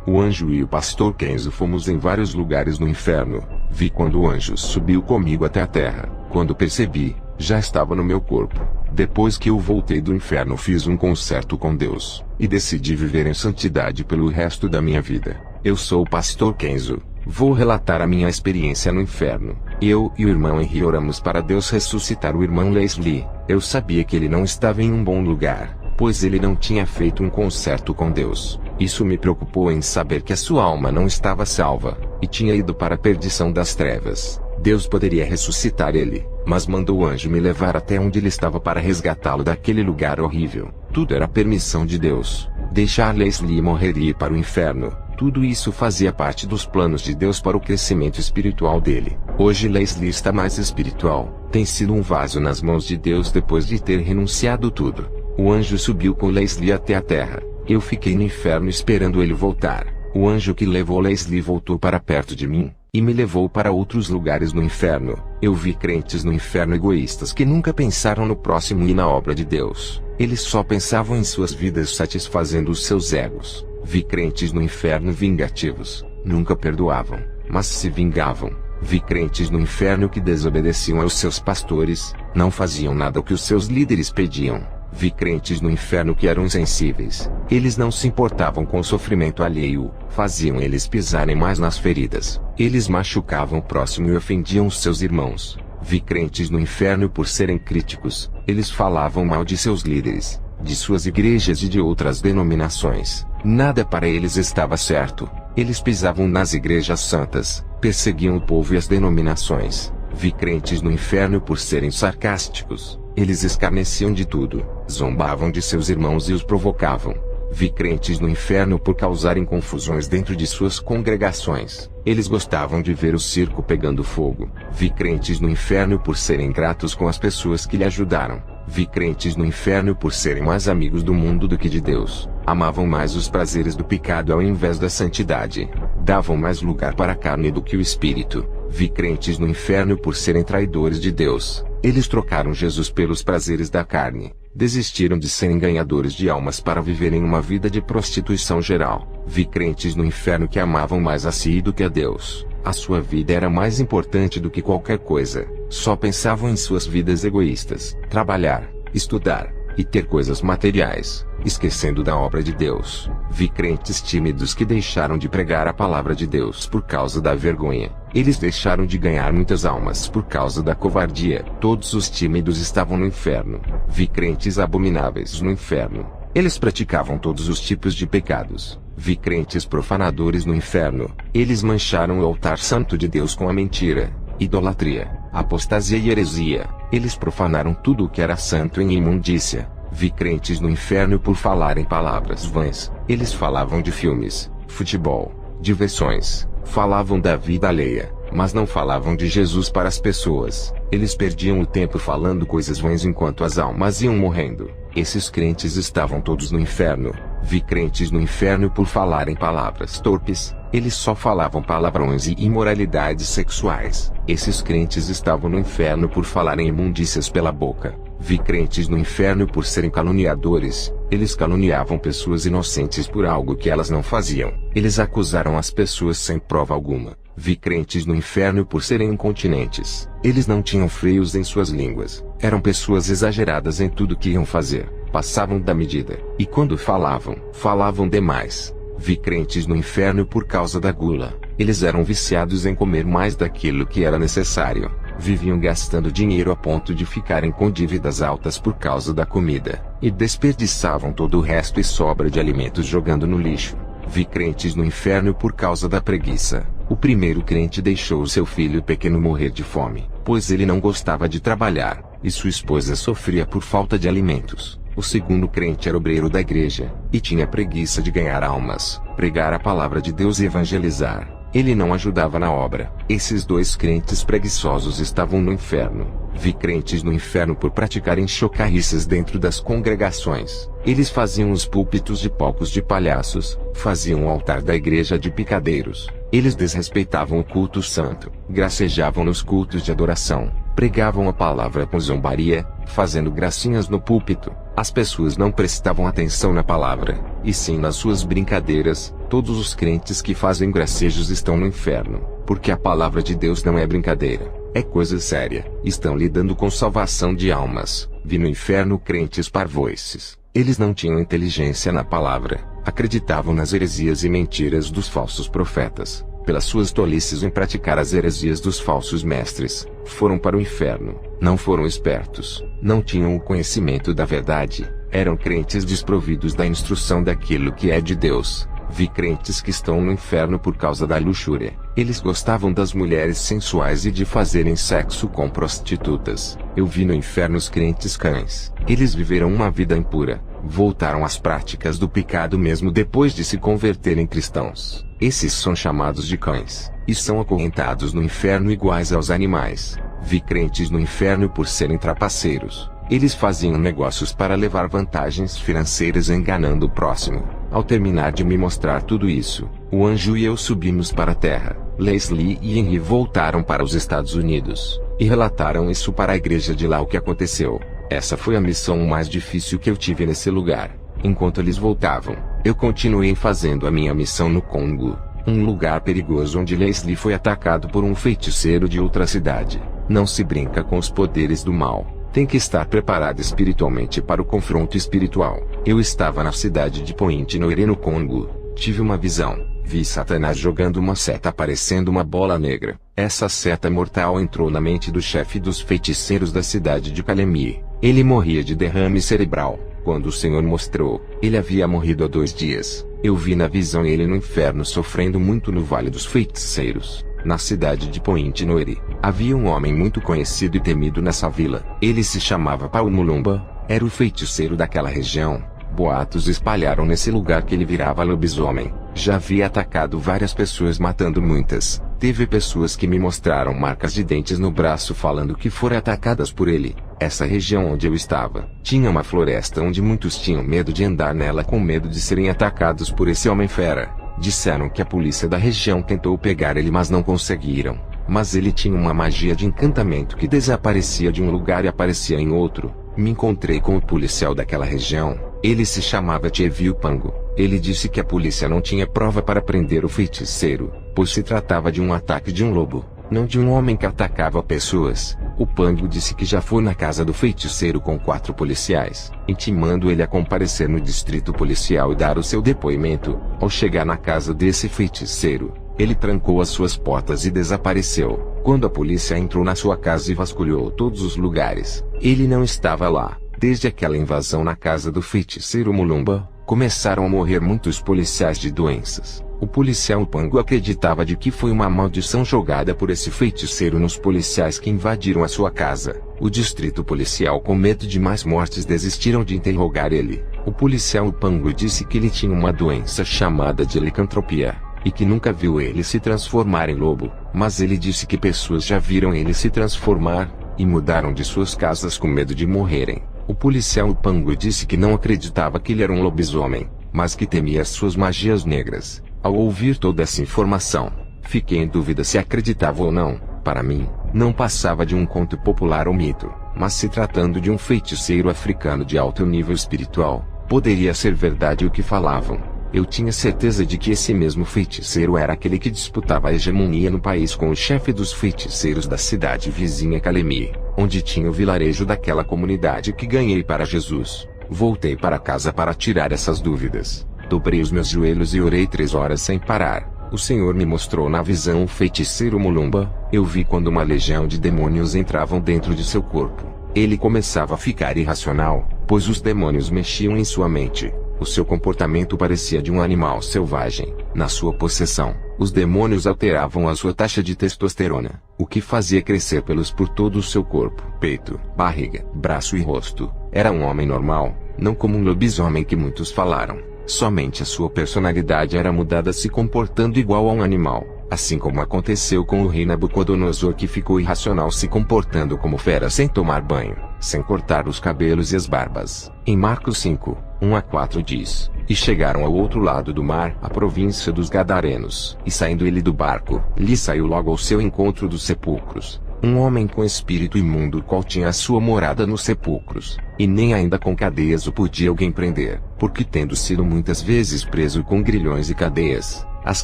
o anjo e o pastor Kenzo fomos em vários lugares no inferno. Vi quando o anjo subiu comigo até a terra. Quando percebi, já estava no meu corpo. Depois que eu voltei do inferno fiz um concerto com Deus, e decidi viver em santidade pelo resto da minha vida. Eu sou o pastor Kenzo. Vou relatar a minha experiência no inferno. Eu e o irmão Henry oramos para Deus ressuscitar o irmão Leslie. Eu sabia que ele não estava em um bom lugar, pois ele não tinha feito um concerto com Deus. Isso me preocupou em saber que a sua alma não estava salva, e tinha ido para a perdição das trevas. Deus poderia ressuscitar ele, mas mandou o anjo me levar até onde ele estava para resgatá-lo daquele lugar horrível. Tudo era permissão de Deus. Deixar Leslie morrer e ir para o inferno. Tudo isso fazia parte dos planos de Deus para o crescimento espiritual dele. Hoje Leslie está mais espiritual, tem sido um vaso nas mãos de Deus depois de ter renunciado tudo. O anjo subiu com Leslie até a terra. Eu fiquei no inferno esperando ele voltar. O anjo que levou Leslie voltou para perto de mim, e me levou para outros lugares no inferno. Eu vi crentes no inferno egoístas que nunca pensaram no próximo e na obra de Deus. Eles só pensavam em suas vidas satisfazendo os seus egos. Vi crentes no inferno vingativos, nunca perdoavam, mas se vingavam. Vi crentes no inferno que desobedeciam aos seus pastores, não faziam nada o que os seus líderes pediam. Vi crentes no inferno que eram insensíveis. Eles não se importavam com o sofrimento alheio, faziam eles pisarem mais nas feridas. Eles machucavam o próximo e ofendiam os seus irmãos. Vi crentes no inferno por serem críticos. Eles falavam mal de seus líderes, de suas igrejas e de outras denominações. Nada para eles estava certo. Eles pisavam nas igrejas santas, perseguiam o povo e as denominações. Vi crentes no inferno por serem sarcásticos. Eles escarneciam de tudo, zombavam de seus irmãos e os provocavam. Vi crentes no inferno por causarem confusões dentro de suas congregações. Eles gostavam de ver o circo pegando fogo. Vi crentes no inferno por serem gratos com as pessoas que lhe ajudaram. Vi crentes no inferno por serem mais amigos do mundo do que de Deus. Amavam mais os prazeres do pecado ao invés da santidade. Davam mais lugar para a carne do que o espírito. Vi crentes no inferno por serem traidores de Deus. Eles trocaram Jesus pelos prazeres da carne. Desistiram de serem ganhadores de almas para viverem uma vida de prostituição geral. Vi crentes no inferno que amavam mais a si do que a Deus. A sua vida era mais importante do que qualquer coisa. Só pensavam em suas vidas egoístas, trabalhar, estudar e ter coisas materiais, esquecendo da obra de Deus. Vi crentes tímidos que deixaram de pregar a palavra de Deus por causa da vergonha. Eles deixaram de ganhar muitas almas por causa da covardia. Todos os tímidos estavam no inferno. Vi crentes abomináveis no inferno. Eles praticavam todos os tipos de pecados. Vi crentes profanadores no inferno. Eles mancharam o altar santo de Deus com a mentira, idolatria, apostasia e heresia. Eles profanaram tudo o que era santo em imundícia. Vi crentes no inferno por falarem palavras vãs. Eles falavam de filmes, futebol, diversões, falavam da vida alheia, mas não falavam de Jesus para as pessoas. Eles perdiam o tempo falando coisas vãs enquanto as almas iam morrendo. Esses crentes estavam todos no inferno. Vi crentes no inferno por falarem palavras torpes. Eles só falavam palavrões e imoralidades sexuais. Esses crentes estavam no inferno por falarem imundícias pela boca. Vi crentes no inferno por serem caluniadores. Eles caluniavam pessoas inocentes por algo que elas não faziam. Eles acusaram as pessoas sem prova alguma. Vi crentes no inferno por serem incontinentes. Eles não tinham freios em suas línguas. Eram pessoas exageradas em tudo que iam fazer. Passavam da medida. E quando falavam, falavam demais. Vi crentes no inferno por causa da gula. Eles eram viciados em comer mais daquilo que era necessário. Viviam gastando dinheiro a ponto de ficarem com dívidas altas por causa da comida. E desperdiçavam todo o resto e sobra de alimentos jogando no lixo. Vi crentes no inferno por causa da preguiça. O primeiro crente deixou seu filho pequeno morrer de fome, pois ele não gostava de trabalhar, e sua esposa sofria por falta de alimentos. O segundo crente era obreiro da igreja, e tinha preguiça de ganhar almas, pregar a palavra de Deus e evangelizar. Ele não ajudava na obra. Esses dois crentes preguiçosos estavam no inferno. Vi crentes no inferno por praticarem chocarrices dentro das congregações. Eles faziam os púlpitos de palcos de palhaços, faziam o altar da igreja de picadeiros. Eles desrespeitavam o culto santo, gracejavam nos cultos de adoração, pregavam a palavra com zombaria, fazendo gracinhas no púlpito. As pessoas não prestavam atenção na palavra, e sim nas suas brincadeiras. Todos os crentes que fazem gracejos estão no inferno, porque a palavra de Deus não é brincadeira, é coisa séria. Estão lidando com salvação de almas. Vi no inferno crentes parvoices. Eles não tinham inteligência na palavra, acreditavam nas heresias e mentiras dos falsos profetas. Pelas suas tolices em praticar as heresias dos falsos mestres, foram para o inferno. Não foram espertos, não tinham o conhecimento da verdade, eram crentes desprovidos da instrução daquilo que é de Deus. Vi crentes que estão no inferno por causa da luxúria. Eles gostavam das mulheres sensuais e de fazerem sexo com prostitutas. Eu vi no inferno os crentes cães. Eles viveram uma vida impura, voltaram às práticas do pecado mesmo depois de se converterem cristãos. Esses são chamados de cães, e são acorrentados no inferno iguais aos animais. Vi crentes no inferno por serem trapaceiros. Eles faziam negócios para levar vantagens financeiras enganando o próximo. Ao terminar de me mostrar tudo isso, o anjo e eu subimos para a terra. Leslie e Henry voltaram para os Estados Unidos, e relataram isso para a igreja de lá o que aconteceu. Essa foi a missão mais difícil que eu tive nesse lugar. Enquanto eles voltavam, eu continuei fazendo a minha missão no Congo, um lugar perigoso onde Leslie foi atacado por um feiticeiro de outra cidade. Não se brinca com os poderes do mal. Tem que estar preparado espiritualmente para o confronto espiritual. Eu estava na cidade de Pointe-Noire no Congo. Tive uma visão. Vi Satanás jogando uma seta parecendo uma bola negra. Essa seta mortal entrou na mente do chefe dos feiticeiros da cidade de Calemi. Ele morria de derrame cerebral. Quando o Senhor mostrou, ele havia morrido há 2 dias. Eu vi na visão ele no inferno sofrendo muito no Vale dos Feiticeiros. Na cidade de Pointe-Noire, havia um homem muito conhecido e temido nessa vila. Ele se chamava Paul Mulumba, era o feiticeiro daquela região. Boatos espalharam nesse lugar que ele virava lobisomem. Já havia atacado várias pessoas matando muitas. Teve pessoas que me mostraram marcas de dentes no braço falando que foram atacadas por ele. Essa região onde eu estava, tinha uma floresta onde muitos tinham medo de andar nela com medo de serem atacados por esse homem fera. Disseram que a polícia da região tentou pegar ele mas não conseguiram. Mas ele tinha uma magia de encantamento que desaparecia de um lugar e aparecia em outro. Me encontrei com o policial daquela região. Ele se chamava Tchevio Pango. Ele disse que a polícia não tinha prova para prender o feiticeiro, pois se tratava de um ataque de um lobo, não de um homem que atacava pessoas. O Pango disse que já foi na casa do feiticeiro com 4 policiais, intimando ele a comparecer no distrito policial e dar o seu depoimento. Ao chegar na casa desse feiticeiro, ele trancou as suas portas e desapareceu. Quando a polícia entrou na sua casa e vasculhou todos os lugares, ele não estava lá. Desde aquela invasão na casa do feiticeiro Mulumba, começaram a morrer muitos policiais de doenças. O policial Pango acreditava de que foi uma maldição jogada por esse feiticeiro nos policiais que invadiram a sua casa. O distrito policial, com medo de mais mortes, desistiram de interrogar ele. O policial Pango disse que ele tinha uma doença chamada de licantropia, e que nunca viu ele se transformar em lobo, mas ele disse que pessoas já viram ele se transformar, e mudaram de suas casas com medo de morrerem. O policial Pango disse que não acreditava que ele era um lobisomem, mas que temia as suas magias negras. Ao ouvir toda essa informação, fiquei em dúvida se acreditava ou não. Para mim, não passava de um conto popular ou mito, mas se tratando de um feiticeiro africano de alto nível espiritual, poderia ser verdade o que falavam. Eu tinha certeza de que esse mesmo feiticeiro era aquele que disputava a hegemonia no país com o chefe dos feiticeiros da cidade vizinha Calemi, onde tinha o vilarejo daquela comunidade que ganhei para Jesus. Voltei para casa para tirar essas dúvidas. Dobrei os meus joelhos e orei 3 horas sem parar. O Senhor me mostrou na visão o feiticeiro Mulumba. Eu vi quando uma legião de demônios entravam dentro de seu corpo. Ele começava a ficar irracional, pois os demônios mexiam em sua mente. O seu comportamento parecia de um animal selvagem. Na sua possessão, os demônios alteravam a sua taxa de testosterona, o que fazia crescer pelos por todo o seu corpo, peito, barriga, braço e rosto. Era um homem normal, não como um lobisomem que muitos falaram. Somente a sua personalidade era mudada, se comportando igual a um animal, assim como aconteceu com o rei Nabucodonosor, que ficou irracional se comportando como fera sem tomar banho, sem cortar os cabelos e as barbas. Em Marcos 5, 1-4 diz: E chegaram ao outro lado do mar, a província dos Gadarenos, e saindo ele do barco, lhe saiu logo ao seu encontro dos sepulcros um homem com espírito imundo, o qual tinha a sua morada nos sepulcros, e nem ainda com cadeias o podia alguém prender, porque tendo sido muitas vezes preso com grilhões e cadeias, as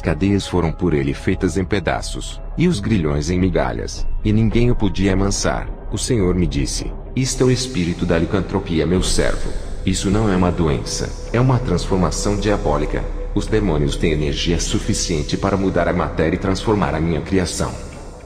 cadeias foram por ele feitas em pedaços, e os grilhões em migalhas, e ninguém o podia amansar. O Senhor me disse: Isto é o espírito da licantropia, meu servo. Isso não é uma doença, é uma transformação diabólica. Os demônios têm energia suficiente para mudar a matéria e transformar a minha criação.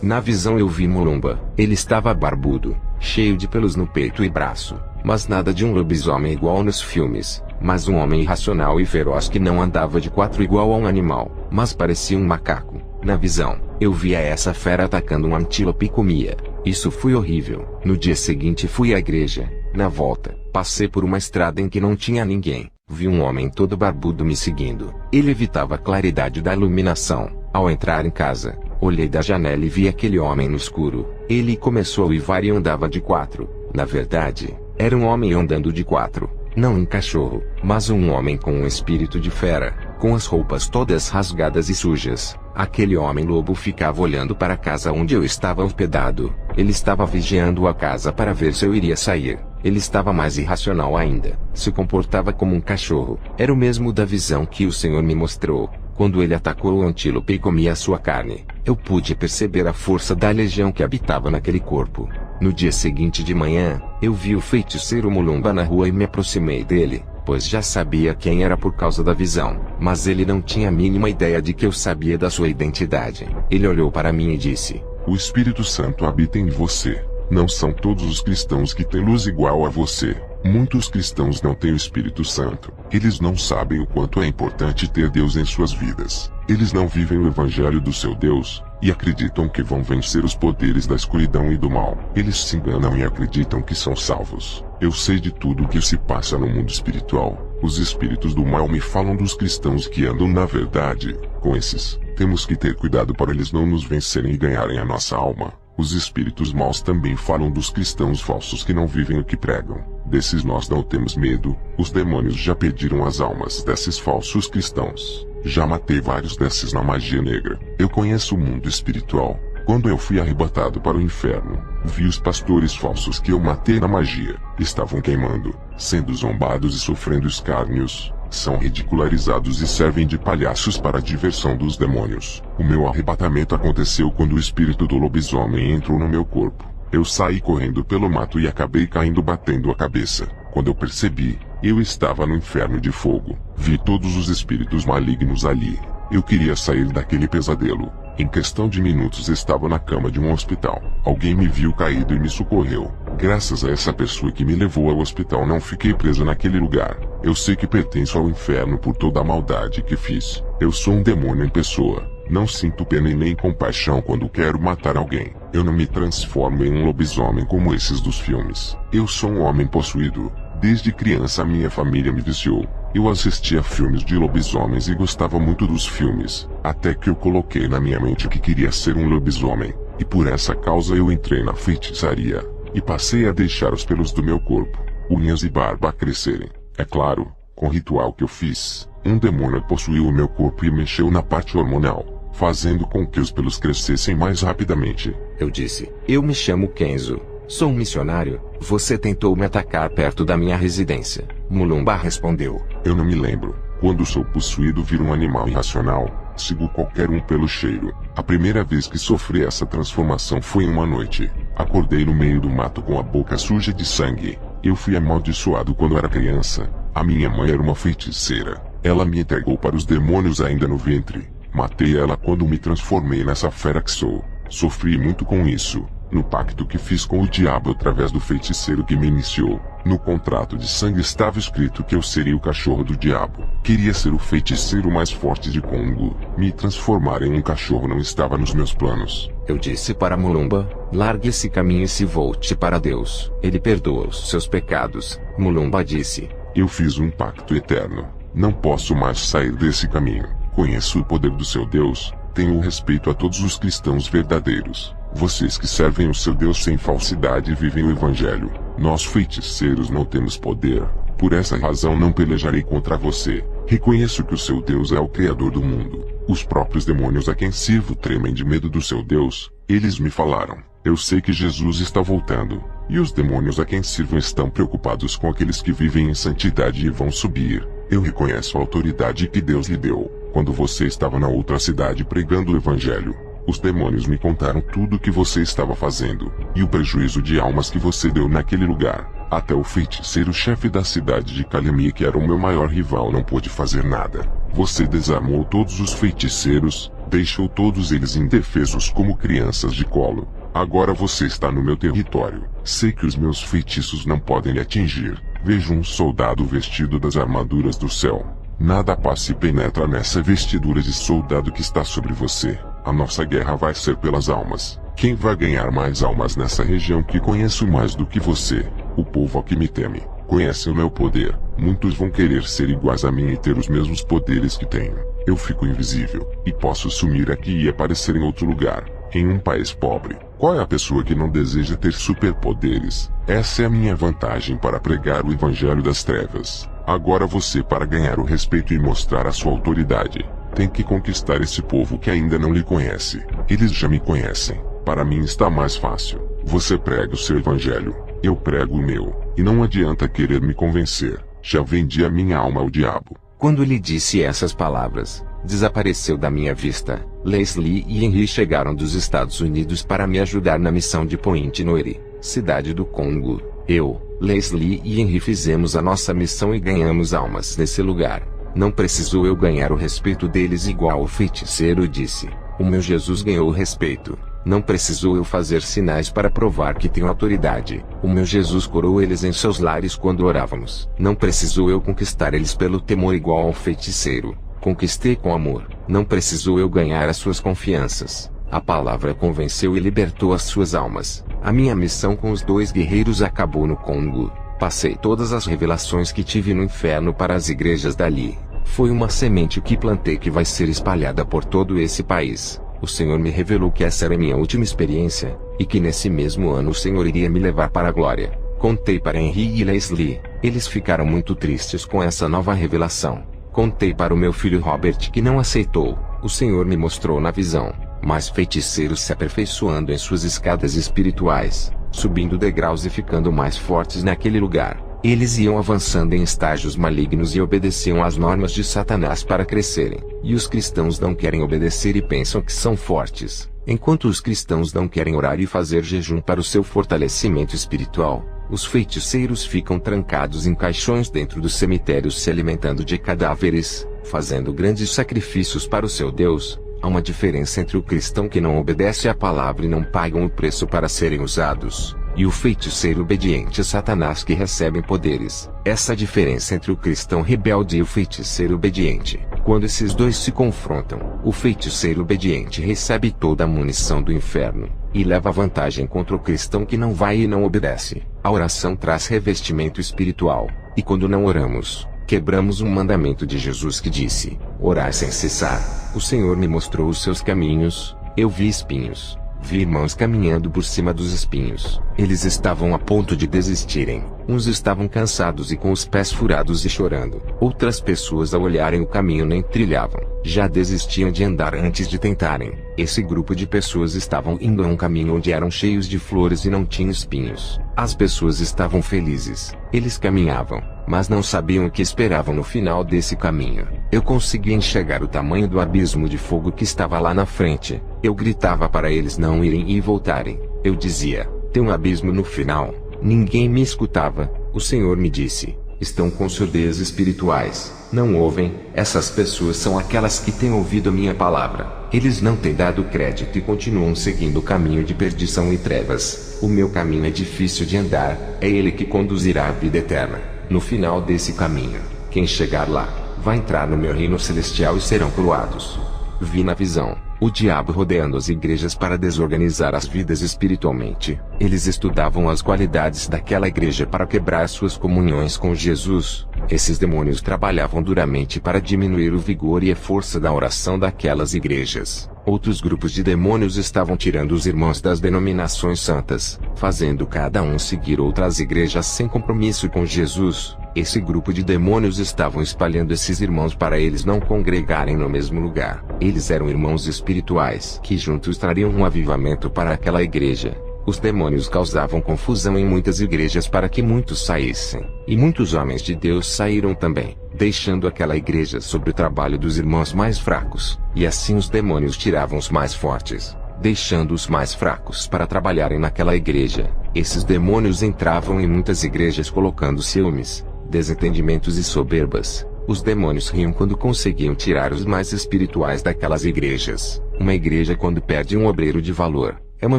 Na visão eu vi Mulumba. Ele estava barbudo, cheio de pelos no peito e braço, mas nada de um lobisomem igual nos filmes, mas um homem irracional e feroz que não andava de 4 igual a um animal, mas parecia um macaco. Na visão, eu via essa fera atacando um antílope e comia. Isso foi horrível. No dia seguinte fui à igreja, Na volta, passei por uma estrada em que não tinha ninguém. Vi um homem todo barbudo me seguindo. Ele evitava a claridade da iluminação. Ao entrar em casa, olhei da janela e vi aquele homem no escuro. Ele começou a uivar e andava de 4. Na verdade, era um homem andando de 4. Não um cachorro, mas um homem com um espírito de fera, com as roupas todas rasgadas e sujas. Aquele homem-lobo ficava olhando para a casa onde eu estava hospedado. Ele estava vigiando a casa para ver se eu iria sair. Ele estava mais irracional ainda. Se comportava como um cachorro. Era o mesmo da visão que o Senhor me mostrou, quando ele atacou o antílope e comia a sua carne. Eu pude perceber a força da legião que habitava naquele corpo. No dia seguinte de manhã, eu vi o feiticeiro Mulumba na rua e me aproximei dele, pois já sabia quem era por causa da visão. Mas ele não tinha a mínima ideia de que eu sabia da sua identidade. Ele olhou para mim e disse: O Espírito Santo habita em você. Não são todos os cristãos que têm luz igual a você. Muitos cristãos não têm o Espírito Santo. Eles não sabem o quanto é importante ter Deus em suas vidas. Eles não vivem o Evangelho do seu Deus, e acreditam que vão vencer os poderes da escuridão e do mal. Eles se enganam e acreditam que são salvos. Eu sei de tudo o que se passa no mundo espiritual. Os espíritos do mal me falam dos cristãos que andam na verdade. Com esses, temos que ter cuidado para eles não nos vencerem e ganharem a nossa alma. Os espíritos maus também falam dos cristãos falsos que não vivem o que pregam. Desses nós não temos medo. Os demônios já pediram as almas desses falsos cristãos. Já matei vários desses na magia negra. Eu conheço o mundo espiritual. Quando eu fui arrebatado para o inferno, vi os pastores falsos que eu matei na magia. Estavam queimando, sendo zombados e sofrendo escárnios. São ridicularizados e servem de palhaços para a diversão dos demônios. O meu arrebatamento aconteceu quando o espírito do lobisomem entrou no meu corpo. Eu saí correndo pelo mato e acabei caindo batendo a cabeça. Quando eu percebi, eu estava no inferno de fogo. Vi todos os espíritos malignos ali. Eu queria sair daquele pesadelo. Em questão de minutos estava na cama de um hospital. Alguém me viu caído e me socorreu. Graças a essa pessoa que me levou ao hospital não fiquei preso naquele lugar. Eu sei que pertenço ao inferno por toda a maldade que fiz. Eu sou um demônio em pessoa. Não sinto pena e nem compaixão quando quero matar alguém. Eu não me transformo em um lobisomem como esses dos filmes. Eu sou um homem possuído. Desde criança minha família me viciou. Eu assistia filmes de lobisomens e gostava muito dos filmes, até que eu coloquei na minha mente que queria ser um lobisomem, e por essa causa eu entrei na feitiçaria, e passei a deixar os pelos do meu corpo, unhas e barba crescerem. É claro, com o ritual que eu fiz, um demônio possuiu o meu corpo e mexeu na parte hormonal, fazendo com que os pelos crescessem mais rapidamente. Eu disse: eu me chamo Kenzo. Sou um missionário. Você tentou me atacar perto da minha residência. Mulumba respondeu: eu não me lembro. Quando sou possuído viro um animal irracional. Sigo qualquer um pelo cheiro. A primeira vez que sofri essa transformação foi em uma noite. Acordei no meio do mato com a boca suja de sangue. Eu fui amaldiçoado quando era criança. A minha mãe era uma feiticeira. Ela me entregou para os demônios ainda no ventre. Matei ela quando me transformei nessa fera que sou. Sofri muito com isso. No pacto que fiz com o diabo através do feiticeiro que me iniciou. No contrato de sangue estava escrito que eu seria o cachorro do diabo. Queria ser o feiticeiro mais forte de Congo. Me transformar em um cachorro não estava nos meus planos. Eu disse para Mulumba: largue esse caminho e se volte para Deus. Ele perdoa os seus pecados. Mulumba disse: eu fiz um pacto eterno. Não posso mais sair desse caminho. Conheço o poder do seu Deus. Tenho respeito a todos os cristãos verdadeiros. Vocês que servem o seu Deus sem falsidade e vivem o Evangelho. Nós feiticeiros não temos poder. Por essa razão não pelejarei contra você. Reconheço que o seu Deus é o Criador do mundo. Os próprios demônios a quem sirvo tremem de medo do seu Deus. Eles me falaram: eu sei que Jesus está voltando. E os demônios a quem sirvo estão preocupados com aqueles que vivem em santidade e vão subir. Eu reconheço a autoridade que Deus lhe deu. Quando você estava na outra cidade pregando o Evangelho, os demônios me contaram tudo o que você estava fazendo, e o prejuízo de almas que você deu naquele lugar. Até o feiticeiro-chefe da cidade de Calamia, que era o meu maior rival, não pôde fazer nada. Você desarmou todos os feiticeiros, deixou todos eles indefesos como crianças de colo. Agora você está no meu território. Sei que os meus feitiços não podem lhe atingir. Vejo um soldado vestido das armaduras do céu. Nada paz se penetra nessa vestidura de soldado que está sobre você. A nossa guerra vai ser pelas almas. Quem vai ganhar mais almas nessa região que conheço mais do que você? O povo que me teme, conhece o meu poder. Muitos vão querer ser iguais a mim e ter os mesmos poderes que tenho. Eu fico invisível, e posso sumir aqui e aparecer em outro lugar, em um país pobre. Qual é a pessoa que não deseja ter superpoderes? Essa é a minha vantagem para pregar o evangelho das trevas. Agora você, para ganhar o respeito e mostrar a sua autoridade, tem que conquistar esse povo que ainda não lhe conhece. Eles já me conhecem. Para mim está mais fácil. Você prega o seu evangelho, eu prego o meu, e não adianta querer me convencer. Já vendi a minha alma ao diabo. Quando lhe disse essas palavras, desapareceu da minha vista. Leslie e Henry chegaram dos Estados Unidos para me ajudar na missão de Point Noire, cidade do Congo. Eu, Leslie e Henry fizemos a nossa missão e ganhamos almas nesse lugar. Não precisou eu ganhar o respeito deles igual o feiticeiro disse. O meu Jesus ganhou o respeito. Não precisou eu fazer sinais para provar que tenho autoridade. O meu Jesus curou eles em seus lares quando orávamos. Não precisou eu conquistar eles pelo temor igual ao feiticeiro. Conquistei com amor. Não precisou eu ganhar as suas confianças. A palavra convenceu e libertou as suas almas. A minha missão com os 2 guerreiros acabou no Congo. Passei todas as revelações que tive no inferno para as igrejas dali. Foi uma semente que plantei que vai ser espalhada por todo esse país. O Senhor me revelou que essa era minha última experiência, e que nesse mesmo ano o Senhor iria me levar para a glória. Contei para Henry e Leslie. Eles ficaram muito tristes com essa nova revelação. Contei para o meu filho Robert que não aceitou. O Senhor me mostrou na visão mais feiticeiros se aperfeiçoando em suas escadas espirituais, subindo degraus e ficando mais fortes naquele lugar. Eles iam avançando em estágios malignos e obedeciam às normas de Satanás para crescerem. E os cristãos não querem obedecer e pensam que são fortes. Enquanto os cristãos não querem orar e fazer jejum para o seu fortalecimento espiritual, os feiticeiros ficam trancados em caixões dentro dos cemitérios se alimentando de cadáveres, fazendo grandes sacrifícios para o seu Deus. Há uma diferença entre o cristão que não obedece à palavra e não pagam o preço para serem usados, e o feiticeiro obediente a Satanás que recebem poderes. Essa diferença entre o cristão rebelde e o feiticeiro obediente. Quando esses dois se confrontam, o feiticeiro obediente recebe toda a munição do inferno, e leva vantagem contra o cristão que não vai e não obedece. A oração traz revestimento espiritual, e quando não oramos, quebramos um mandamento de Jesus que disse: orai sem cessar. O Senhor me mostrou os seus caminhos. Eu vi espinhos. Vi irmãos caminhando por cima dos espinhos. Eles estavam a ponto de desistirem. Uns estavam cansados e com os pés furados e chorando. Outras pessoas ao olharem o caminho nem trilhavam. Já desistiam de andar antes de tentarem. Esse grupo de pessoas estavam indo a um caminho onde eram cheios de flores e não tinham espinhos. As pessoas estavam felizes. Eles caminhavam, mas não sabiam o que esperavam no final desse caminho. Eu conseguia enxergar o tamanho do abismo de fogo que estava lá na frente. Eu gritava para eles não irem e voltarem. Eu dizia: tem um abismo no final. Ninguém me escutava. O Senhor me disse: estão com surdez espirituais. Não ouvem. Essas pessoas são aquelas que têm ouvido a minha palavra. Eles não têm dado crédito e continuam seguindo o caminho de perdição e trevas. O meu caminho é difícil de andar. É ele que conduzirá à vida eterna. No final desse caminho, quem chegar lá, vai entrar no meu reino celestial e serão coroados. Vi na visão o diabo rodeando as igrejas para desorganizar as vidas espiritualmente. Eles estudavam as qualidades daquela igreja para quebrar suas comunhões com Jesus. Esses demônios trabalhavam duramente para diminuir o vigor e a força da oração daquelas igrejas. Outros grupos de demônios estavam tirando os irmãos das denominações santas, fazendo cada um seguir outras igrejas sem compromisso com Jesus. Esse grupo de demônios estavam espalhando esses irmãos para eles não congregarem no mesmo lugar. Eles eram irmãos espirituais que juntos trariam um avivamento para aquela igreja. Os demônios causavam confusão em muitas igrejas para que muitos saíssem. E muitos homens de Deus saíram também, deixando aquela igreja sob o trabalho dos irmãos mais fracos. E assim os demônios tiravam os mais fortes, deixando os mais fracos para trabalharem naquela igreja. Esses demônios entravam em muitas igrejas colocando ciúmes, desentendimentos e soberbas. Os demônios riam quando conseguiam tirar os mais espirituais daquelas igrejas. Uma igreja quando perde um obreiro de valor, é uma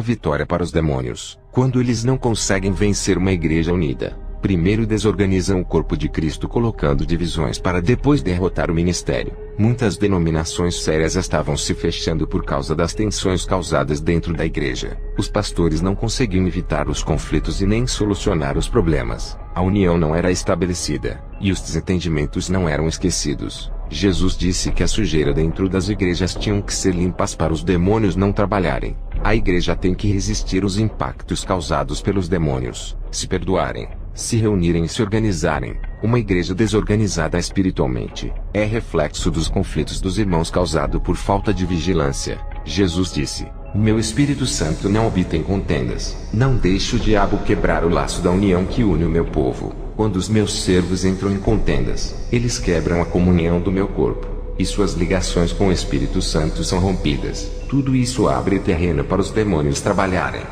vitória para os demônios. Quando eles não conseguem vencer uma igreja unida, Primeiro desorganizam o corpo de Cristo colocando divisões para depois derrotar o ministério. Muitas denominações sérias estavam se fechando por causa das tensões causadas dentro da igreja. Os pastores não conseguiam evitar os conflitos e nem solucionar os problemas. A união não era estabelecida, e os desentendimentos não eram esquecidos. Jesus disse que a sujeira dentro das igrejas tinham que ser limpas para os demônios não trabalharem. A igreja tem que resistir aos impactos causados pelos demônios, se perdoarem, se reunirem e se organizarem. Uma igreja desorganizada espiritualmente é reflexo dos conflitos dos irmãos causado por falta de vigilância. Jesus disse: "O meu Espírito Santo não habita em contendas. Não deixe o diabo quebrar o laço da união que une o meu povo. Quando os meus servos entram em contendas, eles quebram a comunhão do meu corpo, e suas ligações com o Espírito Santo são rompidas. Tudo isso abre terreno para os demônios trabalharem."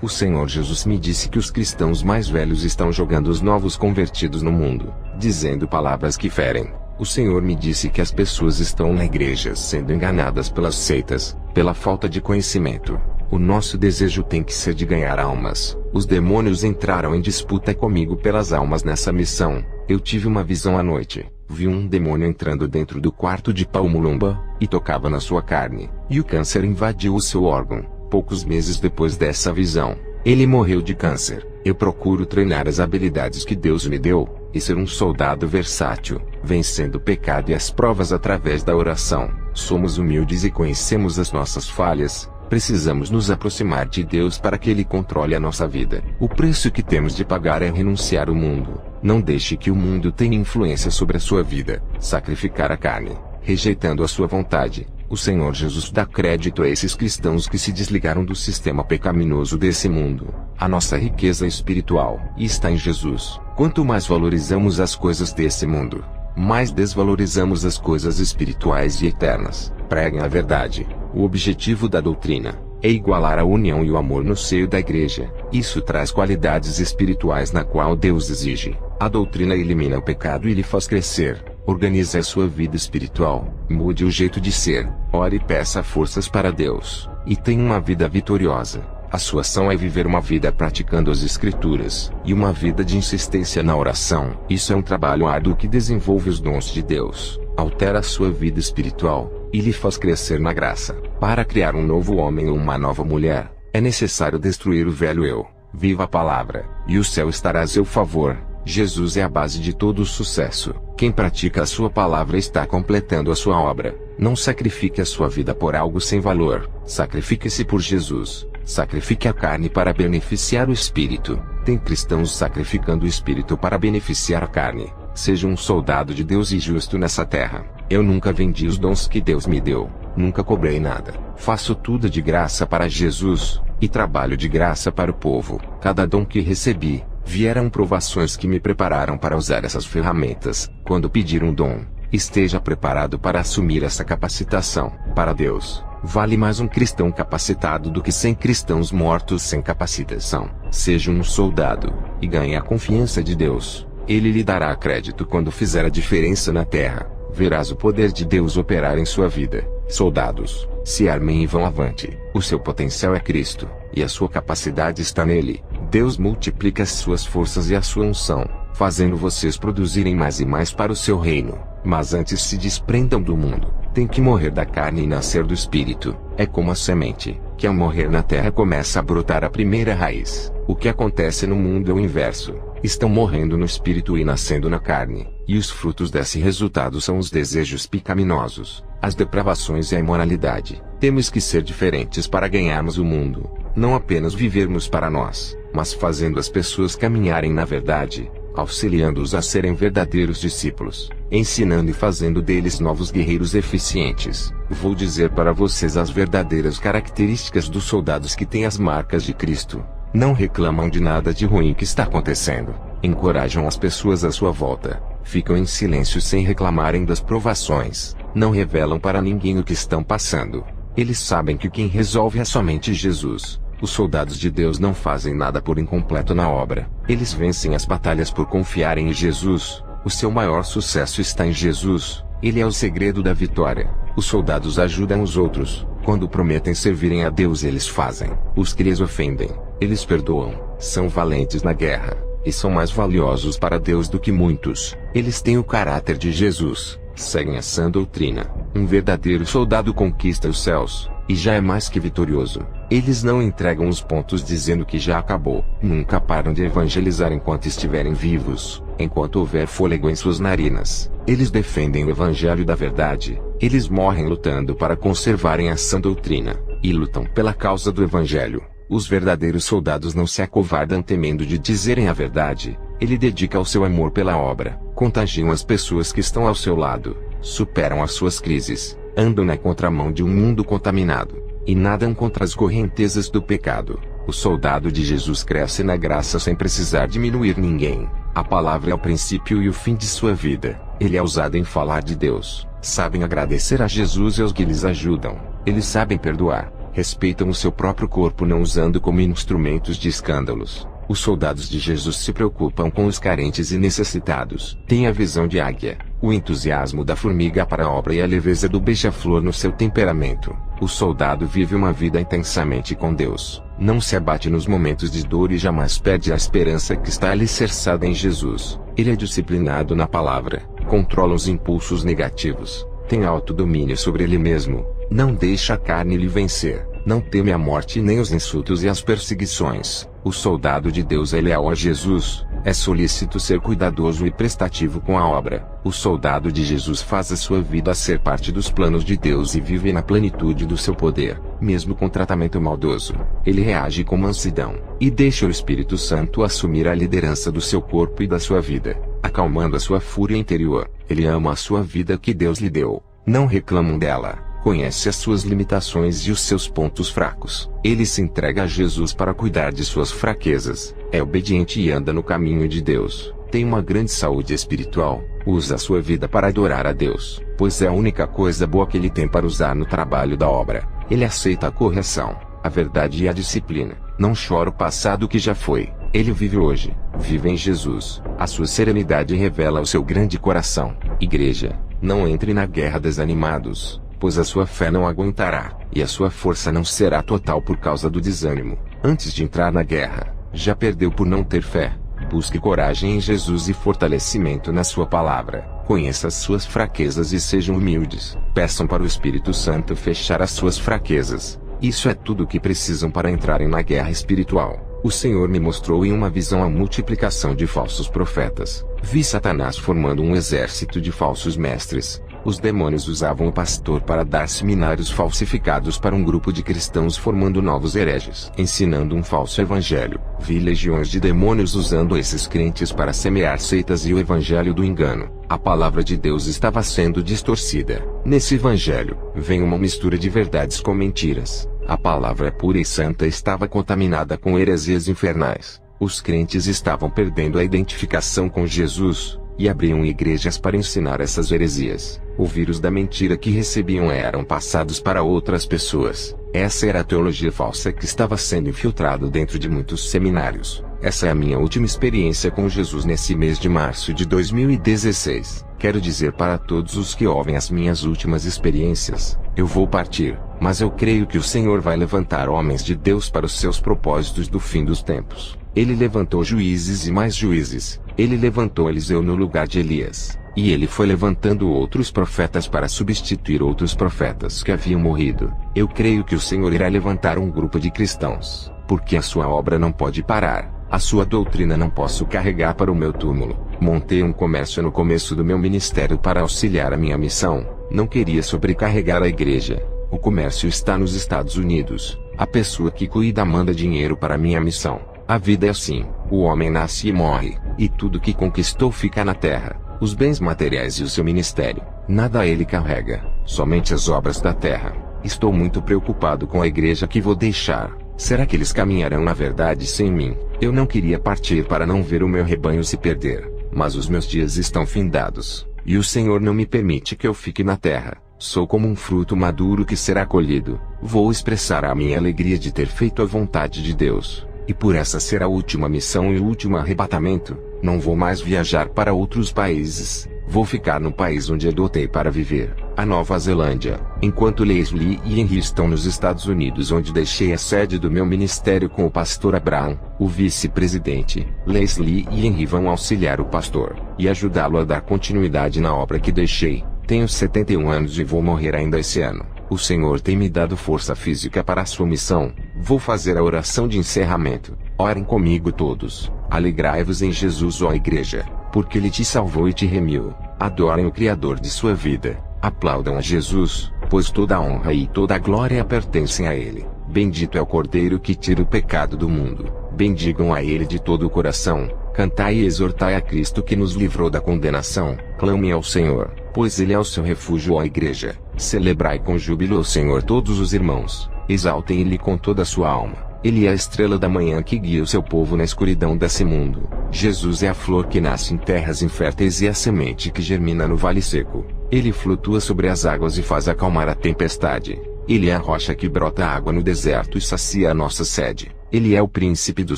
O Senhor Jesus me disse que os cristãos mais velhos estão jogando os novos convertidos no mundo, dizendo palavras que ferem. O Senhor me disse que as pessoas estão na igreja sendo enganadas pelas seitas, pela falta de conhecimento. O nosso desejo tem que ser de ganhar almas. Os demônios entraram em disputa comigo pelas almas nessa missão. Eu tive uma visão à noite. Vi um demônio entrando dentro do quarto de Paumulumba, e tocava na sua carne, e o câncer invadiu o seu órgão. Poucos meses depois dessa visão, ele morreu de câncer. Eu procuro treinar as habilidades que Deus me deu, e ser um soldado versátil, vencendo o pecado e as provas através da oração. Somos humildes e conhecemos as nossas falhas. Precisamos nos aproximar de Deus para que Ele controle a nossa vida. O preço que temos de pagar é renunciar ao mundo. Não deixe que o mundo tenha influência sobre a sua vida. Sacrificar a carne, rejeitando a sua vontade. O Senhor Jesus dá crédito a esses cristãos que se desligaram do sistema pecaminoso desse mundo. A nossa riqueza espiritual está em Jesus. Quanto mais valorizamos as coisas desse mundo, mais desvalorizamos as coisas espirituais e eternas. Preguem a verdade. O objetivo da doutrina é igualar a união e o amor no seio da igreja. Isso traz qualidades espirituais na qual Deus exige. A doutrina elimina o pecado e lhe faz crescer. Organize a sua vida espiritual. Mude o jeito de ser. Ore e peça forças para Deus. E tenha uma vida vitoriosa. A sua ação é viver uma vida praticando as Escrituras, e uma vida de insistência na oração. Isso é um trabalho árduo que desenvolve os dons de Deus, altera a sua vida espiritual, e lhe faz crescer na graça. Para criar um novo homem ou uma nova mulher, é necessário destruir o velho eu. Viva a palavra, e o céu estará a seu favor. Jesus é a base de todo o sucesso. Quem pratica a sua palavra está completando a sua obra. Não sacrifique a sua vida por algo sem valor. Sacrifique-se por Jesus. Sacrifique a carne para beneficiar o espírito. Tem cristãos sacrificando o espírito para beneficiar a carne. Seja um soldado de Deus e justo nessa terra. Eu nunca vendi os dons que Deus me deu. Nunca cobrei nada. Faço tudo de graça para Jesus, e trabalho de graça para o povo. Cada dom que recebi, vieram provações que me prepararam para usar essas ferramentas. Quando pedir um dom, esteja preparado para assumir essa capacitação. Para Deus, vale mais um cristão capacitado do que 100 cristãos mortos sem capacitação. Seja um soldado, e ganhe a confiança de Deus. Ele lhe dará crédito quando fizer a diferença na terra. Verás o poder de Deus operar em sua vida. Soldados, se armem e vão avante. O seu potencial é Cristo, e a sua capacidade está nele. Deus multiplica as suas forças e a sua unção, fazendo vocês produzirem mais e mais para o seu reino. Mas antes se desprendam do mundo. Tem que morrer da carne e nascer do espírito. É como a semente, que ao morrer na terra começa a brotar a primeira raiz. O que acontece no mundo é o inverso. Estão morrendo no espírito e nascendo na carne. E os frutos desse resultado são os desejos pecaminosos, as depravações e a imoralidade. Temos que ser diferentes para ganharmos o mundo. Não apenas vivermos para nós, mas fazendo as pessoas caminharem na verdade, auxiliando-os a serem verdadeiros discípulos, ensinando e fazendo deles novos guerreiros eficientes. Vou dizer para vocês as verdadeiras características dos soldados que têm as marcas de Cristo. Não reclamam de nada de ruim que está acontecendo. Encorajam as pessoas à sua volta. Ficam em silêncio sem reclamarem das provações. Não revelam para ninguém o que estão passando. Eles sabem que quem resolve é somente Jesus. Os soldados de Deus não fazem nada por incompleto na obra. Eles vencem as batalhas por confiarem em Jesus. O seu maior sucesso está em Jesus. Ele é o segredo da vitória. Os soldados ajudam os outros. Quando prometem servirem a Deus, eles fazem. Os que lhes ofendem, eles perdoam. São valentes na guerra. e são mais valiosos para Deus do que muitos. Eles têm o caráter de Jesus, seguem a sã doutrina. Um verdadeiro soldado conquista os céus, e já é mais que vitorioso. Eles não entregam os pontos dizendo que já acabou. Nunca param de evangelizar enquanto estiverem vivos, enquanto houver fôlego em suas narinas. Eles defendem o evangelho da verdade. Eles morrem lutando para conservarem a sã doutrina, e lutam pela causa do evangelho. Os verdadeiros soldados não se acovardam temendo de dizerem a verdade. Ele dedica o seu amor pela obra, contagiam as pessoas que estão ao seu lado, superam as suas crises, andam na contramão de um mundo contaminado, e nadam contra as correntezas do pecado. O soldado de Jesus cresce na graça sem precisar diminuir ninguém. A palavra é o princípio e o fim de sua vida. Ele é usado em falar de Deus. Sabem agradecer a Jesus e aos que lhes ajudam. Eles sabem perdoar. Respeitam o seu próprio corpo não usando como instrumentos de escândalos. Os soldados de Jesus se preocupam com os carentes e necessitados. Têm a visão de águia, o entusiasmo da formiga para a obra e a leveza do beija-flor no seu temperamento. O soldado vive uma vida intensamente com Deus. Não se abate nos momentos de dor e jamais perde a esperança que está alicerçada em Jesus. Ele é disciplinado na palavra, controla os impulsos negativos, tem autodomínio sobre ele mesmo, não deixa a carne lhe vencer, não teme a morte nem os insultos e as perseguições. O soldado de Deus é leal a Jesus, é solícito ser cuidadoso e prestativo com a obra. O soldado de Jesus faz a sua vida ser parte dos planos de Deus e vive na plenitude do seu poder, mesmo com tratamento maldoso. Ele reage com mansidão, e deixa o Espírito Santo assumir a liderança do seu corpo e da sua vida, acalmando a sua fúria interior. Ele ama a sua vida que Deus lhe deu, não reclamam dela. Conhece as suas limitações e os seus pontos fracos. Ele se entrega a Jesus para cuidar de suas fraquezas. É obediente e anda no caminho de Deus. Tem uma grande saúde espiritual. Usa a sua vida para adorar a Deus, pois é a única coisa boa que ele tem para usar no trabalho da obra. Ele aceita a correção, a verdade e a disciplina. Não chora o passado que já foi. Ele vive hoje. Vive em Jesus. A sua serenidade revela o seu grande coração. Igreja, não entre na guerra desanimados, pois a sua fé não aguentará, e a sua força não será total por causa do desânimo. Antes de entrar na guerra, já perdeu por não ter fé. Busque coragem em Jesus e fortalecimento na sua palavra. Conheça as suas fraquezas e sejam humildes. Peçam para o Espírito Santo fechar as suas fraquezas. Isso é tudo o que precisam para entrarem na guerra espiritual. O Senhor me mostrou em uma visão a multiplicação de falsos profetas. Vi Satanás formando um exército de falsos mestres. Os demônios usavam o pastor para dar seminários falsificados para um grupo de cristãos formando novos hereges, ensinando um falso evangelho. Vi legiões de demônios usando esses crentes para semear seitas e o evangelho do engano. A palavra de Deus estava sendo distorcida. Nesse evangelho, vem uma mistura de verdades com mentiras. A palavra pura e santa estava contaminada com heresias infernais. Os crentes estavam perdendo a identificação com Jesus, e abriam igrejas para ensinar essas heresias. O vírus da mentira que recebiam eram passados para outras pessoas. Essa era a teologia falsa que estava sendo infiltrada dentro de muitos seminários. Essa é a minha última experiência com Jesus nesse mês de março de 2016. Quero dizer para todos os que ouvem as minhas últimas experiências, eu vou partir, mas eu creio que o Senhor vai levantar homens de Deus para os seus propósitos do fim dos tempos. Ele levantou juízes e mais juízes. Ele levantou Eliseu no lugar de Elias. E ele foi levantando outros profetas para substituir outros profetas que haviam morrido. Eu creio que o Senhor irá levantar um grupo de cristãos, porque a sua obra não pode parar. A sua doutrina não posso carregar para o meu túmulo. Montei um comércio no começo do meu ministério para auxiliar a minha missão. Não queria sobrecarregar a igreja. O comércio está nos Estados Unidos. A pessoa que cuida manda dinheiro para minha missão. A vida é assim, o homem nasce e morre, e tudo que conquistou fica na terra, os bens materiais e o seu ministério, nada ele carrega, somente as obras da terra. Estou muito preocupado com a igreja que vou deixar. Será que eles caminharão na verdade sem mim? Eu não queria partir para não ver o meu rebanho se perder, mas os meus dias estão findados, e o Senhor não me permite que eu fique na terra. Sou como um fruto maduro que será colhido. Vou expressar a minha alegria de ter feito a vontade de Deus. E por essa ser a última missão e o último arrebatamento, não vou mais viajar para outros países. Vou ficar no país onde adotei para viver. a Nova Zelândia, enquanto Leslie e Henry estão nos Estados Unidos, onde deixei a sede do meu ministério com o pastor Abraham, o vice-presidente. Leslie e Henry vão auxiliar o pastor e ajudá-lo a dar continuidade na obra que deixei. Tenho 71 anos e vou morrer ainda esse ano. O Senhor tem me dado força física para a sua missão. Vou fazer a oração de encerramento. Orem comigo todos. Alegrai-vos em Jesus, ó igreja, porque Ele te salvou e te remiu. Adorem o Criador de sua vida. Aplaudam a Jesus, pois toda a honra e toda a glória pertencem a Ele. Bendito é o Cordeiro que tira o pecado do mundo. Bendigam a Ele de todo o coração. Cantai e exortai a Cristo que nos livrou da condenação. Clamem ao Senhor, pois Ele é o seu refúgio, ó igreja. Celebrai com júbilo ao Senhor todos os irmãos. Exaltem Ele com toda a sua alma. Ele é a estrela da manhã que guia o seu povo na escuridão desse mundo. Jesus é a flor que nasce em terras inférteis e a semente que germina no vale seco. Ele flutua sobre as águas e faz acalmar a tempestade. Ele é a rocha que brota água no deserto e sacia a nossa sede. Ele é o príncipe do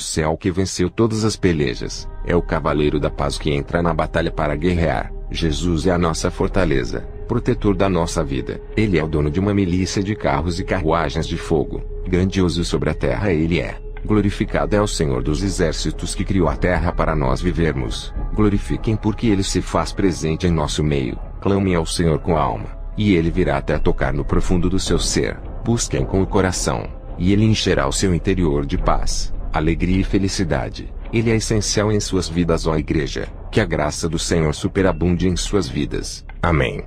céu que venceu todas as pelejas. É o cavaleiro da paz que entra na batalha para guerrear. Jesus é a nossa fortaleza, protetor da nossa vida. Ele é o dono de uma milícia de carros e carruagens de fogo. Grandioso sobre a terra Ele é. Glorificado é o Senhor dos exércitos que criou a terra para nós vivermos. Glorifiquem porque Ele se faz presente em nosso meio. Clamem ao Senhor com a alma, e Ele virá até tocar no profundo do seu ser. Busquem com o coração, e Ele encherá o seu interior de paz, alegria e felicidade. Ele é essencial em suas vidas, ó igreja. Que a graça do Senhor superabunde em suas vidas. Amém.